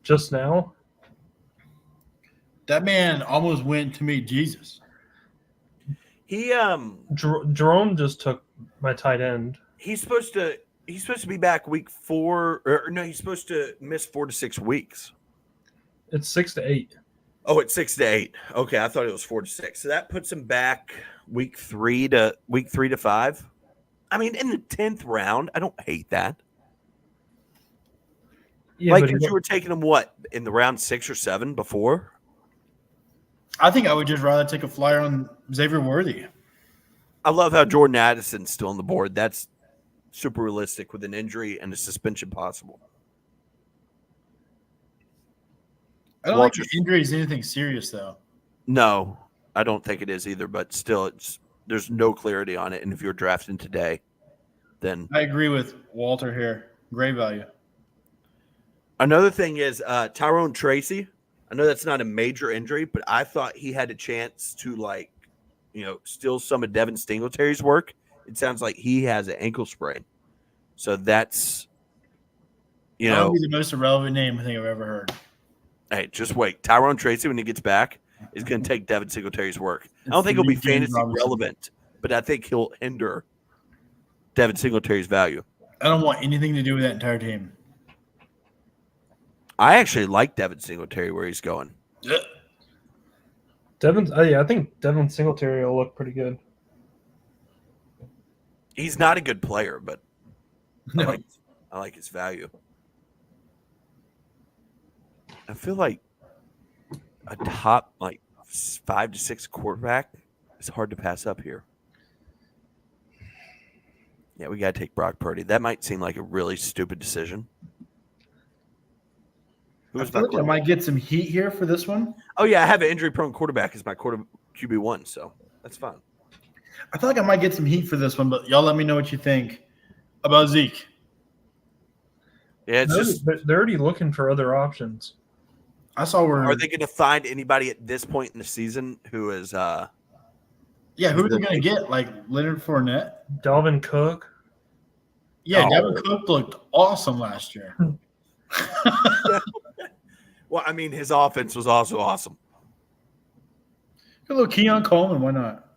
Just now. That man almost went to meet Jesus. He Jerome just took my tight end. He's supposed to be back week 4 or no, he's supposed to miss 4 to 6 weeks. It's 6 to 8. Oh, it's 6 to 8. Okay, I thought it was 4 to 6. So that puts him back week 3 to 5. I mean, in the 10th round, I don't hate that. Yeah, because you were taking him in the round 6 or 7 before? I think I would just rather take a flyer on Xavier Worthy. I love how Jordan Addison's still on the board. That's super realistic with an injury and a suspension possible. I don't think the injury is anything serious, though. No, I don't think it is either, but still, there's no clarity on it. And if you're drafting today, then I agree with Walter here. Great value. Another thing is Tyrone Tracy. I know that's not a major injury, but I thought he had a chance to steal some of Devin Singletary's work. It sounds like he has an ankle sprain. So that's, that would be the most irrelevant name I think I've ever heard. Hey, just wait. Tyrone Tracy, when he gets back, is going to take Devin Singletary's work. I don't think he'll be fantasy relevant, but I think he'll hinder Devin Singletary's value. I don't want anything to do with that entire team. I actually like Devin Singletary where he's going. Yeah. I think Devin Singletary will look pretty good. He's not a good player, but I like his value. I feel like a top 5 to 6 quarterback is hard to pass up here. Yeah, we got to take Brock Purdy. That might seem like a really stupid decision. I feel like I might get some heat here for this one. Oh, yeah, I have an injury-prone quarterback as my QB1, so that's fine. I feel like I might get some heat for this one, but y'all let me know what you think about Zeke. Yeah, they're already looking for other options. I saw where are they going to find anybody at this point in the season who is who are they going to get? Like Leonard Fournette? Dalvin Cook? Yeah, Dalvin Cook looked awesome last year. Well, I mean, his offense was also awesome. A little Keon Coleman, why not?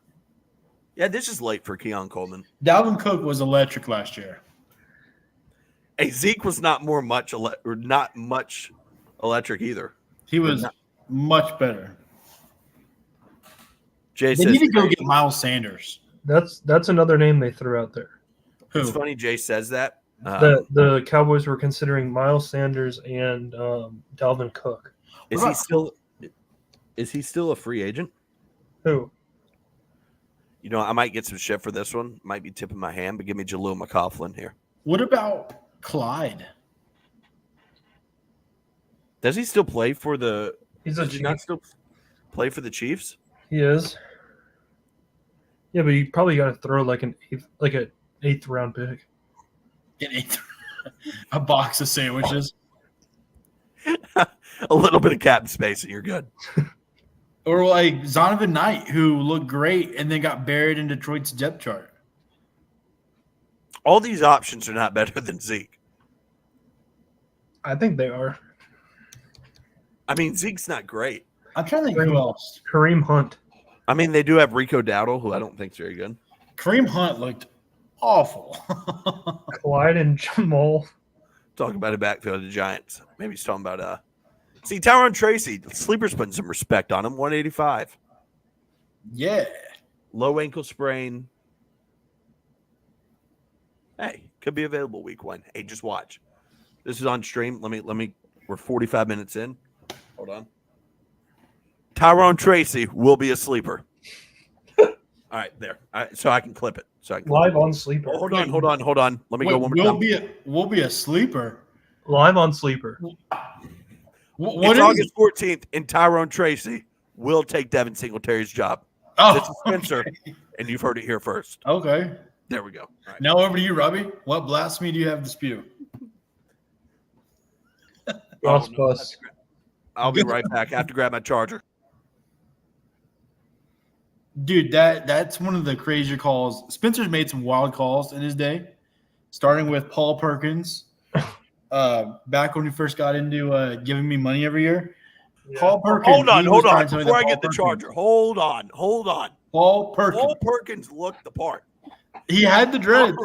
Yeah, this is late for Keon Coleman. Dalvin Cook was electric last year. Hey, Zeke was not much electric either. He was much better. Jay they need to go get Miles Sanders. That's another name they threw out there. Who? It's funny Jay says that. The Cowboys were considering Miles Sanders and Dalvin Cook. Is he still a free agent? Who? I might get some shit for this one. Might be tipping my hand, but give me Jaleel McLaughlin here. What about Clyde? Does he still play for the? Does he not still play for the Chiefs? He is. Yeah, but you probably got to throw an eighth round pick. A box of sandwiches. A little bit of cap space and you're good. Or like Zonovan Knight, who looked great and then got buried in Detroit's depth chart. All these options are not better than Zeke. I think they are. I mean, Zeke's not great. I'm trying to think who else. Kareem Hunt. I mean, they do have Rico Dowdle, who I don't think is very good. Kareem Hunt looked awful. Clyde and Jamal. Talking about a backfield of the Giants. Maybe he's talking about See, Tyrone Tracy, Sleeper's putting some respect on him. 185. Yeah. Low ankle sprain. Hey, could be available week 1. Hey, just watch. This is on stream. Let me. We're 45 minutes in. Hold on. Tyrone Tracy will be a sleeper. All right, there. All right, so I can clip it. Live on Sleeper. Oh, hold on. Let me go one more time. We'll be a sleeper. Live on Sleeper. What it's is August 14th, and Tyrone Tracy will take Devin Singletary's job. Oh, this is Spencer, and you've heard it here first. Okay. There we go. All right. Now over to you, Robbie. What blasphemy do you have to spew? Bus. I'll be right back. I have to grab my charger. Dude, that's one of the crazier calls. Spencer's made some wild calls in his day, starting with Paul Perkins. Back when we first got into giving me money every year. Yeah. Paul Perkins. Hold on. Before I get the charger, hold on. Paul Perkins looked the part. He had the dreads.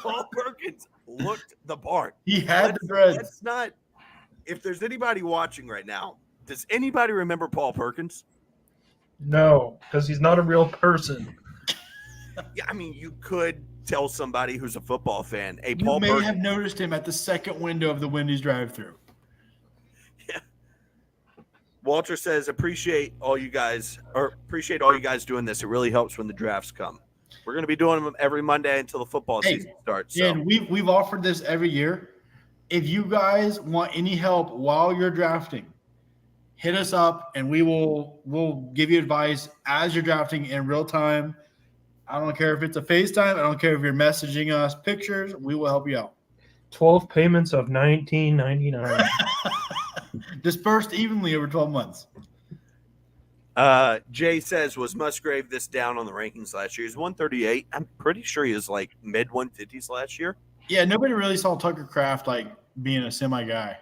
Paul Perkins looked the part. He had the dreads. That's not. If there's anybody watching right now, does anybody remember Paul Perkins? No, because he's not a real person. Yeah, I mean, you could tell somebody who's a football fan, hey, Paul Perkins. You may have noticed him at the second window of the Wendy's drive-thru. Yeah. Walter says, appreciate all you guys doing this. It really helps when the drafts come. We're going to be doing them every Monday until the football season starts. So. And we've offered this every year. If you guys want any help while you're drafting, hit us up and we'll give you advice as you're drafting in real time. I don't care if it's a FaceTime. I don't care if you're messaging us pictures. We will help you out. 12 payments of $19.99. Dispersed evenly over 12 months. Jay says, was Musgrave this down on the rankings last year? He's 138. I'm pretty sure he was like mid 150s last year. Yeah, nobody really saw Tucker Kraft like being a semi guy.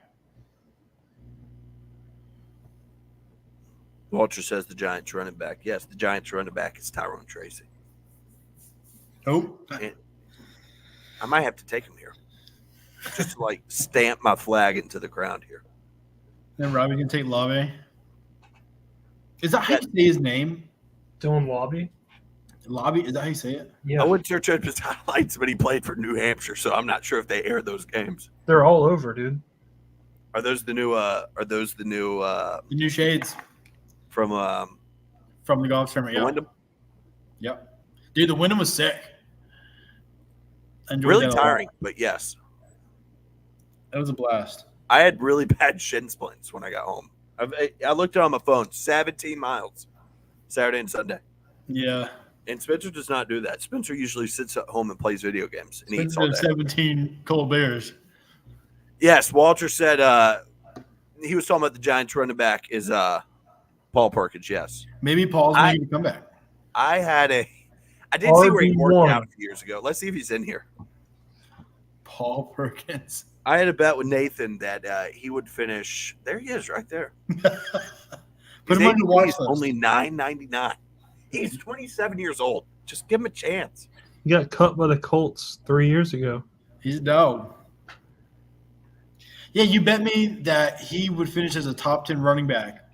Walter says the Giants running back. Yes, the Giants running back is Tyrone Tracy. Oh. And I might have to take him here. Just to like stamp my flag into the ground here. Then Robbie can take Lave. Is that how you say his name? Dylan Lobby? Lobby? Is that how you say it? Yeah. I wouldn't search up his highlights, but he played for New Hampshire, so I'm not sure if they aired those games. They're all over, dude. Are those the new the new shades from the golf tournament? Yeah. Wyndham? Yep. Dude, the Wyndham was sick. Really tiring, but yes. It was a blast. I had really bad shin splints when I got home. I looked it on my phone, 17 miles, Saturday and Sunday. Yeah. And Spencer does not do that. Spencer usually sits at home and plays video games and eats all day. 17 cold bears. Yes, Walter said he was talking about the Giants running back is Paul Perkins, yes. Maybe Paul's making a comeback. I did see where he worked out a few years ago. Let's see if he's in here. Paul Perkins. I had a bet with Nathan that he would finish. There he is, right there. Put him on the watch list. Only $9.99. He's 27 years old. Just give him a chance. He got cut by the Colts 3 years ago. He's a dog. Yeah, you bet me that he would finish as a top 10 running back.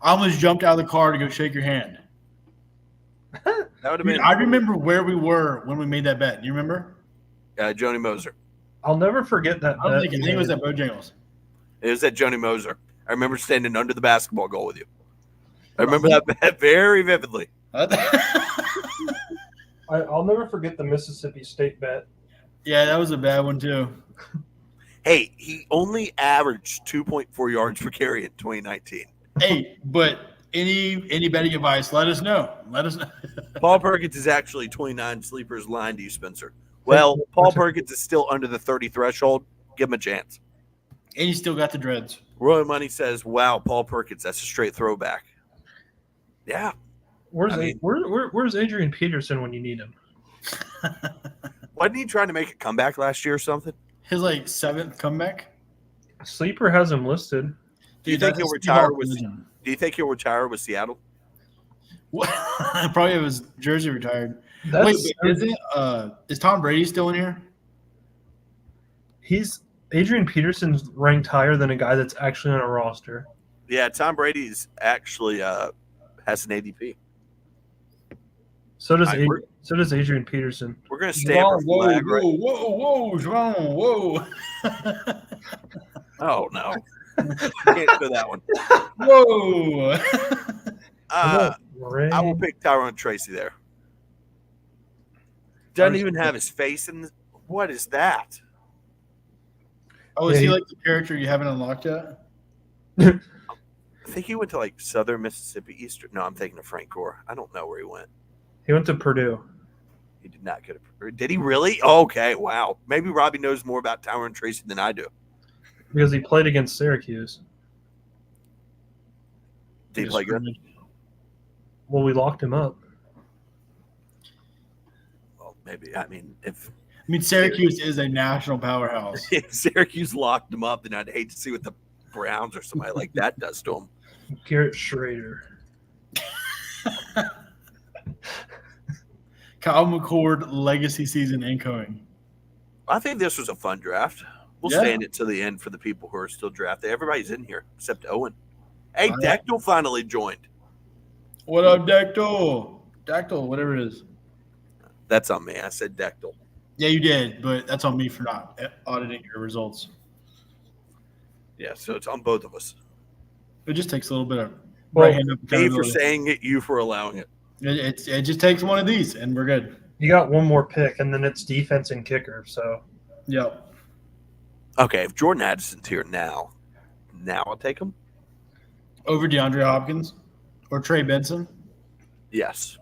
I almost jumped out of the car to go shake your hand. That would have been. I remember where we were when we made that bet. Do you remember? Joni Moser. I'll never forget that. I think it was at Bojangles. It was at Joni Moser. I remember standing under the basketball goal with you. I remember that bet very vividly. I'll never forget the Mississippi State bet. Yeah, that was a bad one too. Hey, he only averaged 2.4 yards per carry in 2019. Hey, but any betting advice, let us know. Let us know. Paul Perkins is actually 29 sleepers lying to you, Spencer. Well, Paul Perkins is still under the 30 threshold. Give him a chance. And he still got the dreads. Royal Money says, wow, Paul Perkins, that's a straight throwback. Yeah. Where's Adrian Peterson when you need him? Wasn't he trying to make a comeback last year or something? His like 7th comeback? Sleeper has him listed. Do you think he'll retire with Seattle? What? Probably was Jersey retired. Wait, is Tom Brady still in here? Adrian Peterson's ranked higher than a guy that's actually on a roster. Yeah, Tom Brady's actually has an ADP. So does Adrian Peterson. We're gonna stand for flag, right? Whoa, João, whoa. Oh no, can't do that one. Whoa. I will pick Tyrone Tracy there. Doesn't even have his face in. What is that? Oh, is he like the character you haven't unlocked yet? I think he went to like Southern Mississippi Eastern. No, I'm thinking of Frank Gore. I don't know where he went. He went to Purdue. He did not go to Purdue. Did he really? Okay, wow. Maybe Robbie knows more about Tyrone Tracy than I do. Because he played against Syracuse. Did he play good? Well, we locked him up. Well, maybe. I mean, if Syracuse is a national powerhouse. If Syracuse locked him up, then I'd hate to see what the Browns or somebody like that does to him. Garrett Schrader. Kyle McCord legacy season incoming. I think this was a fun draft. We'll stand it to the end for the people who are still drafted. Everybody's in here except Owen. Hey, Dactyl finally joined. What up, Dactyl? Dactyl, whatever it is. That's on me. I said Dactyl. Yeah, you did, but that's on me for not auditing your results. Yeah, so it's on both of us. It just takes a little bit of me for saying it, you for allowing it. It just takes one of these, and we're good. You got one more pick, and then it's defense and kicker. So, yep. Okay, if Jordan Addison's here now I'll take him over DeAndre Hopkins or Trey Benson. Yes,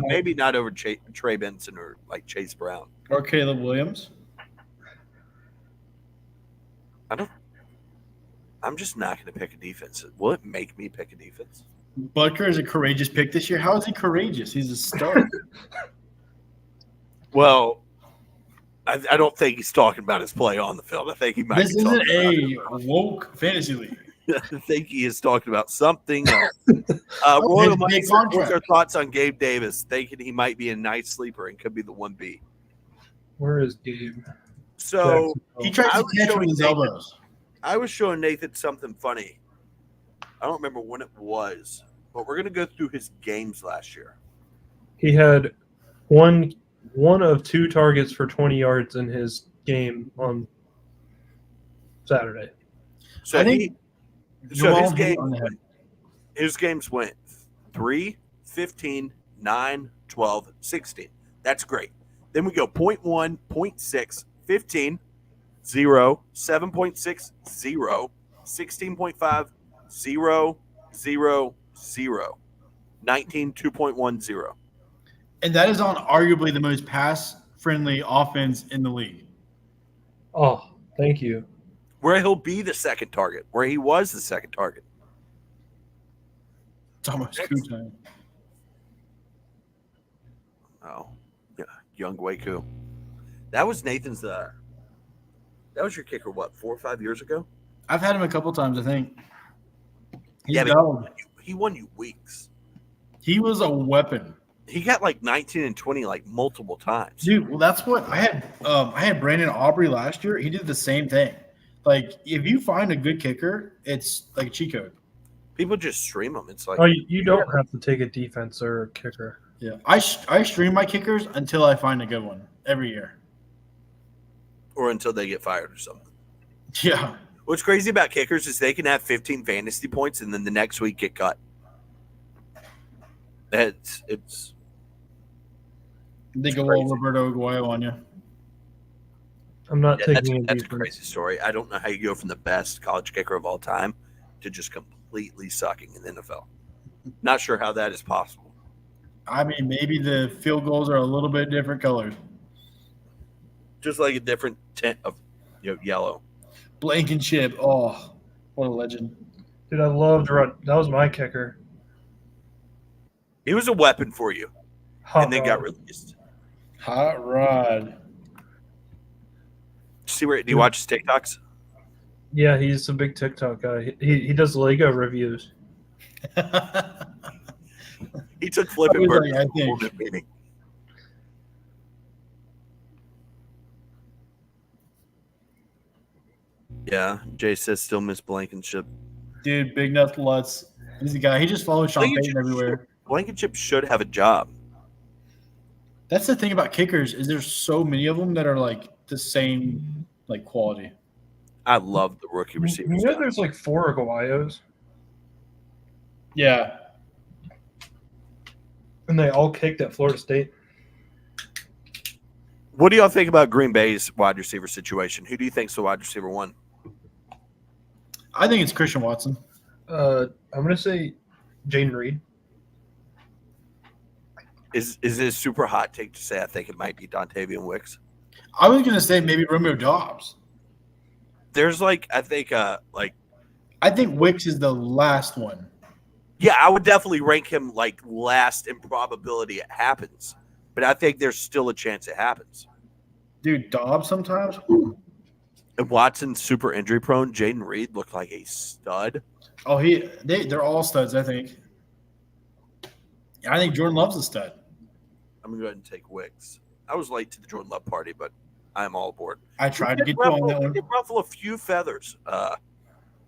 maybe not over Trey Benson or like Chase Brown or Caleb Williams. I'm just not going to pick a defense. Will it make me pick a defense? Butker is a courageous pick this year. How is he courageous? He's a star. Well, I don't think he's talking about his play on the field. I think he might. This isn't a woke fantasy league. I think he is talking about something else. Royal Money, what's our thoughts on Gabe Davis? Thinking he might be a nice sleeper and could be the 1B. Where is Gabe? So he tried to catch with his elbows. I was showing Nathan something funny. I don't remember when it was, but we're going to go through his games last year. He had one of 2 targets for 20 yards in his game on Saturday. So his games went 3, 15, 9, 12, 16. That's great. Then we go 0.1, 0.6, 15, 0, 7.6, 0, 16.5, 0, 0, 0, 19, 2.10. And that is on arguably the most pass-friendly offense in the league. Oh, thank you. Where he'll be the second target, where he was the second target. It's almost coup time. Oh, yeah, young Waku. That was Nathan's. That was your kicker. What, 4 or 5 years ago? I've had him a couple times, I think. He won you weeks. He was a weapon. He got like 19 and 20 like multiple times. Dude, well, that's what I had. I had Brandon Aubrey last year. He did the same thing. Like, if you find a good kicker, it's like a cheat code. People just stream them. It's like you don't have to take a defense or a kicker. Yeah, I stream my kickers until I find a good one every year, or until they get fired or something. Yeah. What's crazy about kickers is they can have 15 fantasy points and then the next week get cut. It's. They go all Roberto Aguayo on you. I'm not taking that's a crazy story. I don't know how you go from the best college kicker of all time to just completely sucking in the NFL. Not sure how that is possible. I mean, maybe the field goals are a little bit different colors. Just like a different tint of yellow. Blankenship. Oh, what a legend. Dude, I loved that was my kicker. He was a weapon for you. And then got released. Hot Rod. Do you watch his TikToks? Yeah, he's a big TikTok guy. He does Lego reviews. He took flipping bird. I think. Meeting. Yeah, Jay says still miss Blankenship. Dude, big nuts. He's a guy. He just follows Sean Payton everywhere. Blankenship should have a job. That's the thing about kickers is there's so many of them that are like the same like quality. I love the rookie receivers. You know, there's like 4 Aguayos. Yeah. And they all kicked at Florida State. What do y'all think about Green Bay's wide receiver situation? Who do you think's the wide receiver one? I think it's Christian Watson. I'm gonna say Jaden Reed. Is it a super hot take to say I think it might be Dontavian Wicks? I was gonna say maybe Romeo Dobbs. There's I think Wicks is the last one. Yeah, I would definitely rank him like last in probability it happens. But I think there's still a chance it happens. Dude, Dobbs sometimes. And Watson's super injury prone. Jaden Reed looked like a stud. Oh, they're all studs, I think. I think Jordan Love's a stud. I'm gonna go ahead and take Wicks. I was late to the Jordan Love party, but I'm all aboard. I tried to get you on that one. We did ruffle a few feathers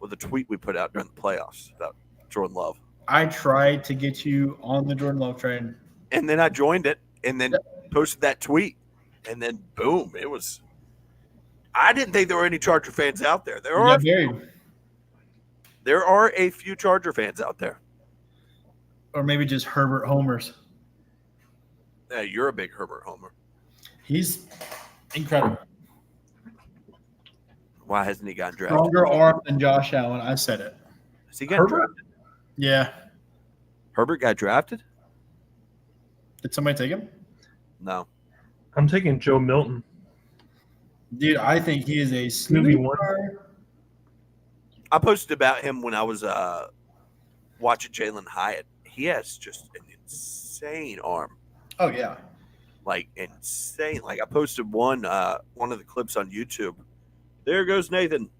with a tweet we put out during the playoffs about Jordan Love. I tried to get you on the Jordan Love train. And then I joined it and then posted that tweet. And then boom, it was – I didn't think there were any Charger fans out there. There are a few Charger fans out there. Or maybe just Herbert homers. Yeah, you're a big Herbert homer. He's incredible. Why hasn't he gotten drafted? Stronger arm than Josh Allen. I said it. Has he got drafted? Yeah. Herbert got drafted? Did somebody take him? No. I'm taking Joe Milton. Dude, I think he is a Snoopy one. I posted about him when I was watching Jalen Hyatt. He has just an insane arm. Oh, yeah. Like, insane. Like, I posted one of the clips on YouTube. There goes Nathan.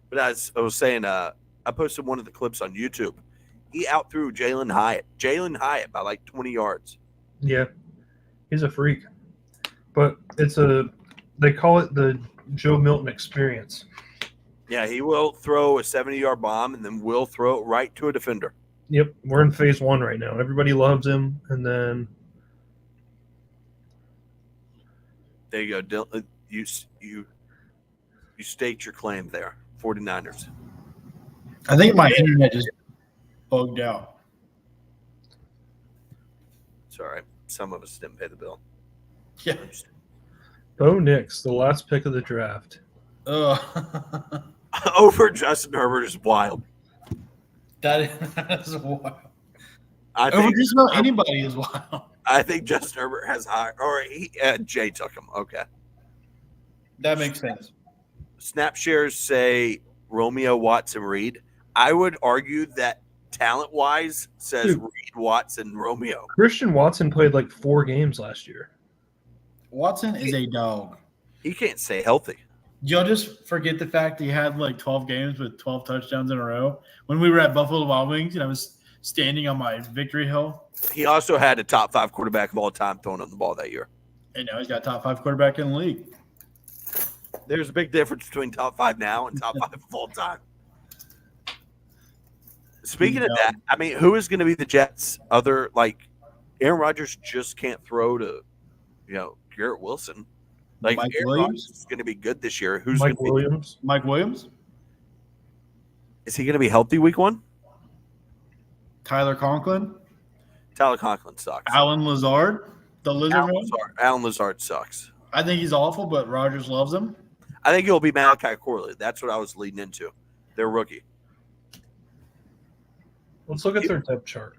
But as I was saying, I posted one of the clips on YouTube. He outthrew Jalen Hyatt by like 20 yards. Yeah, he's a freak. But they call it the Joe Milton experience. Yeah, he will throw a 70-yard bomb and then will throw it right to a defender. Yep, we're in phase 1 right now. Everybody loves him, and then there you go. You staked your claim there. 49ers. I think my internet just bugged out. It's all right. Some of us didn't pay the bill. Yeah. Bo Nix, the last pick of the draft. Over Justin Herbert is wild. That is wild. I Over think just about anybody is wild. I think Justin Herbert has higher. Or Jay took him. Okay. That makes sense. Snap shares say Romeo, Watson, Reed. I would argue that talent-wise says Reed, Watson, Romeo. Christian Watson played like 4 games last year. Watson is a dog. He can't stay healthy. Y'all just forget the fact he had like 12 games with 12 touchdowns in a row. When we were at Buffalo Wild Wings and I was standing on my victory hill. He also had a top 5 quarterback of all time throwing on the ball that year. And now he's got top 5 quarterback in the league. There's a big difference between top 5 now and top 5 of all time. Speaking of that, I mean, who is going to be the Jets? Aaron Rodgers just can't throw to, Garrett Wilson. Like, Mike Aaron Williams Rodgers is going to be good this year. Who's Mike going to Williams? Mike Williams? Is he going to be healthy week 1? Tyler Conklin? Tyler Conklin sucks. Alan Lazard? The Lizard Man? Alan Lazard sucks. I think he's awful, but Rodgers loves him. I think it'll be Malachi Corley. That's what I was leading into. They're rookie. Let's look at their depth chart.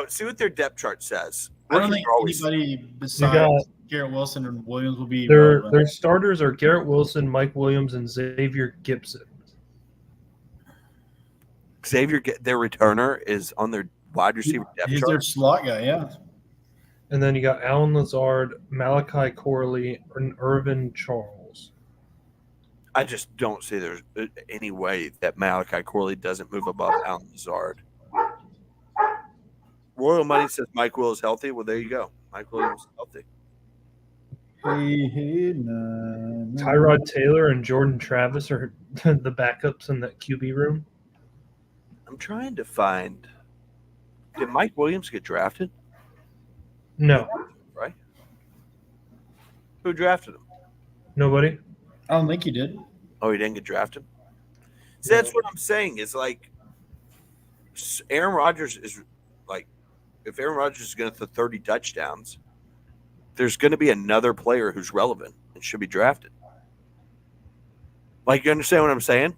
See what their depth chart says. I don't think anybody besides Garrett Wilson and Williams will be. Their starters are Garrett Wilson, Mike Williams, and Xavier Gibson. Xavier, their returner, is on their wide receiver depth chart. He's their slot guy, yeah. And then you got Alan Lazard, Malachi Corley, and Irvin Charles. I just don't see there's any way that Malachi Corley doesn't move above Alan Lazard. Royal Money says Mike Will is healthy. Well, there you go. Mike Williams is healthy. Tyrod Taylor and Jordan Travis are the backups in that QB room. I'm trying to find. Did Mike Williams get drafted? No. Right? Who drafted him? Nobody. I don't think he did. Oh, he didn't get drafted? See, that's what I'm saying. Is like Aaron Rodgers is like, if Aaron Rodgers is going to throw 30 touchdowns, there's going to be another player who's relevant and should be drafted. Like, you understand what I'm saying?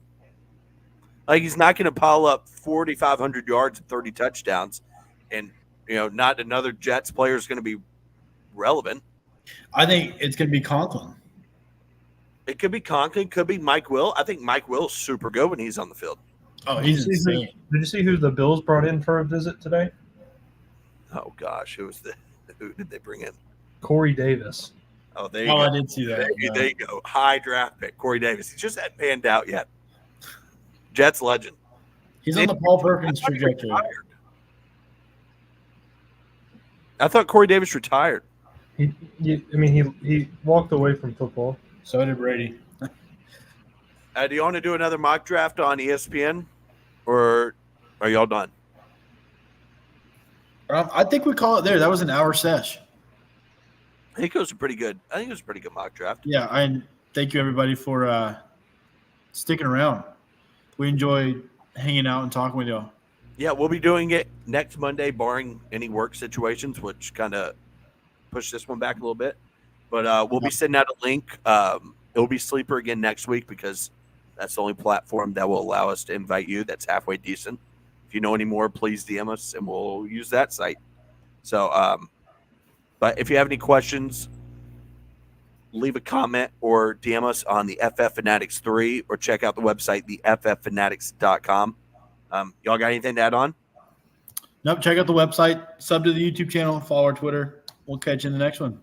Like, he's not going to pile up 4,500 yards and 30 touchdowns, and not another Jets player is going to be relevant. I think it's going to be Conklin. It could be Conklin, could be Mike Will. I think Mike Will's super good when he's on the field. Oh, he's insane. Did you see who the Bills brought in for a visit today? Oh gosh, who did they bring in? Corey Davis. Oh, there you go. I did see that. There you go. High draft pick, Corey Davis. He just hadn't panned out yet. Jets legend. He's on the Paul Perkins trajectory. I thought Corey Davis retired. He walked away from football. So did Brady. Do you want to do another mock draft on ESPN, or are y'all done? I think we call it there. That was an hour sesh. I think it was a pretty good mock draft. Yeah, and thank you everybody for sticking around. We enjoy hanging out and talking with y'all. Yeah, we'll be doing it next Monday, barring any work situations, which kind of pushed this one back a little bit. But we'll be sending out a link. It'll be Sleeper again next week because that's the only platform that will allow us to invite you that's halfway decent. If you know any more, please DM us, and we'll use that site. So, but if you have any questions, leave a comment or DM us on the FF Fanatics 3 or check out the website, thefffanatics.com. Y'all got anything to add on? Nope. Check out the website, sub to the YouTube channel, follow our Twitter. We'll catch you in the next one.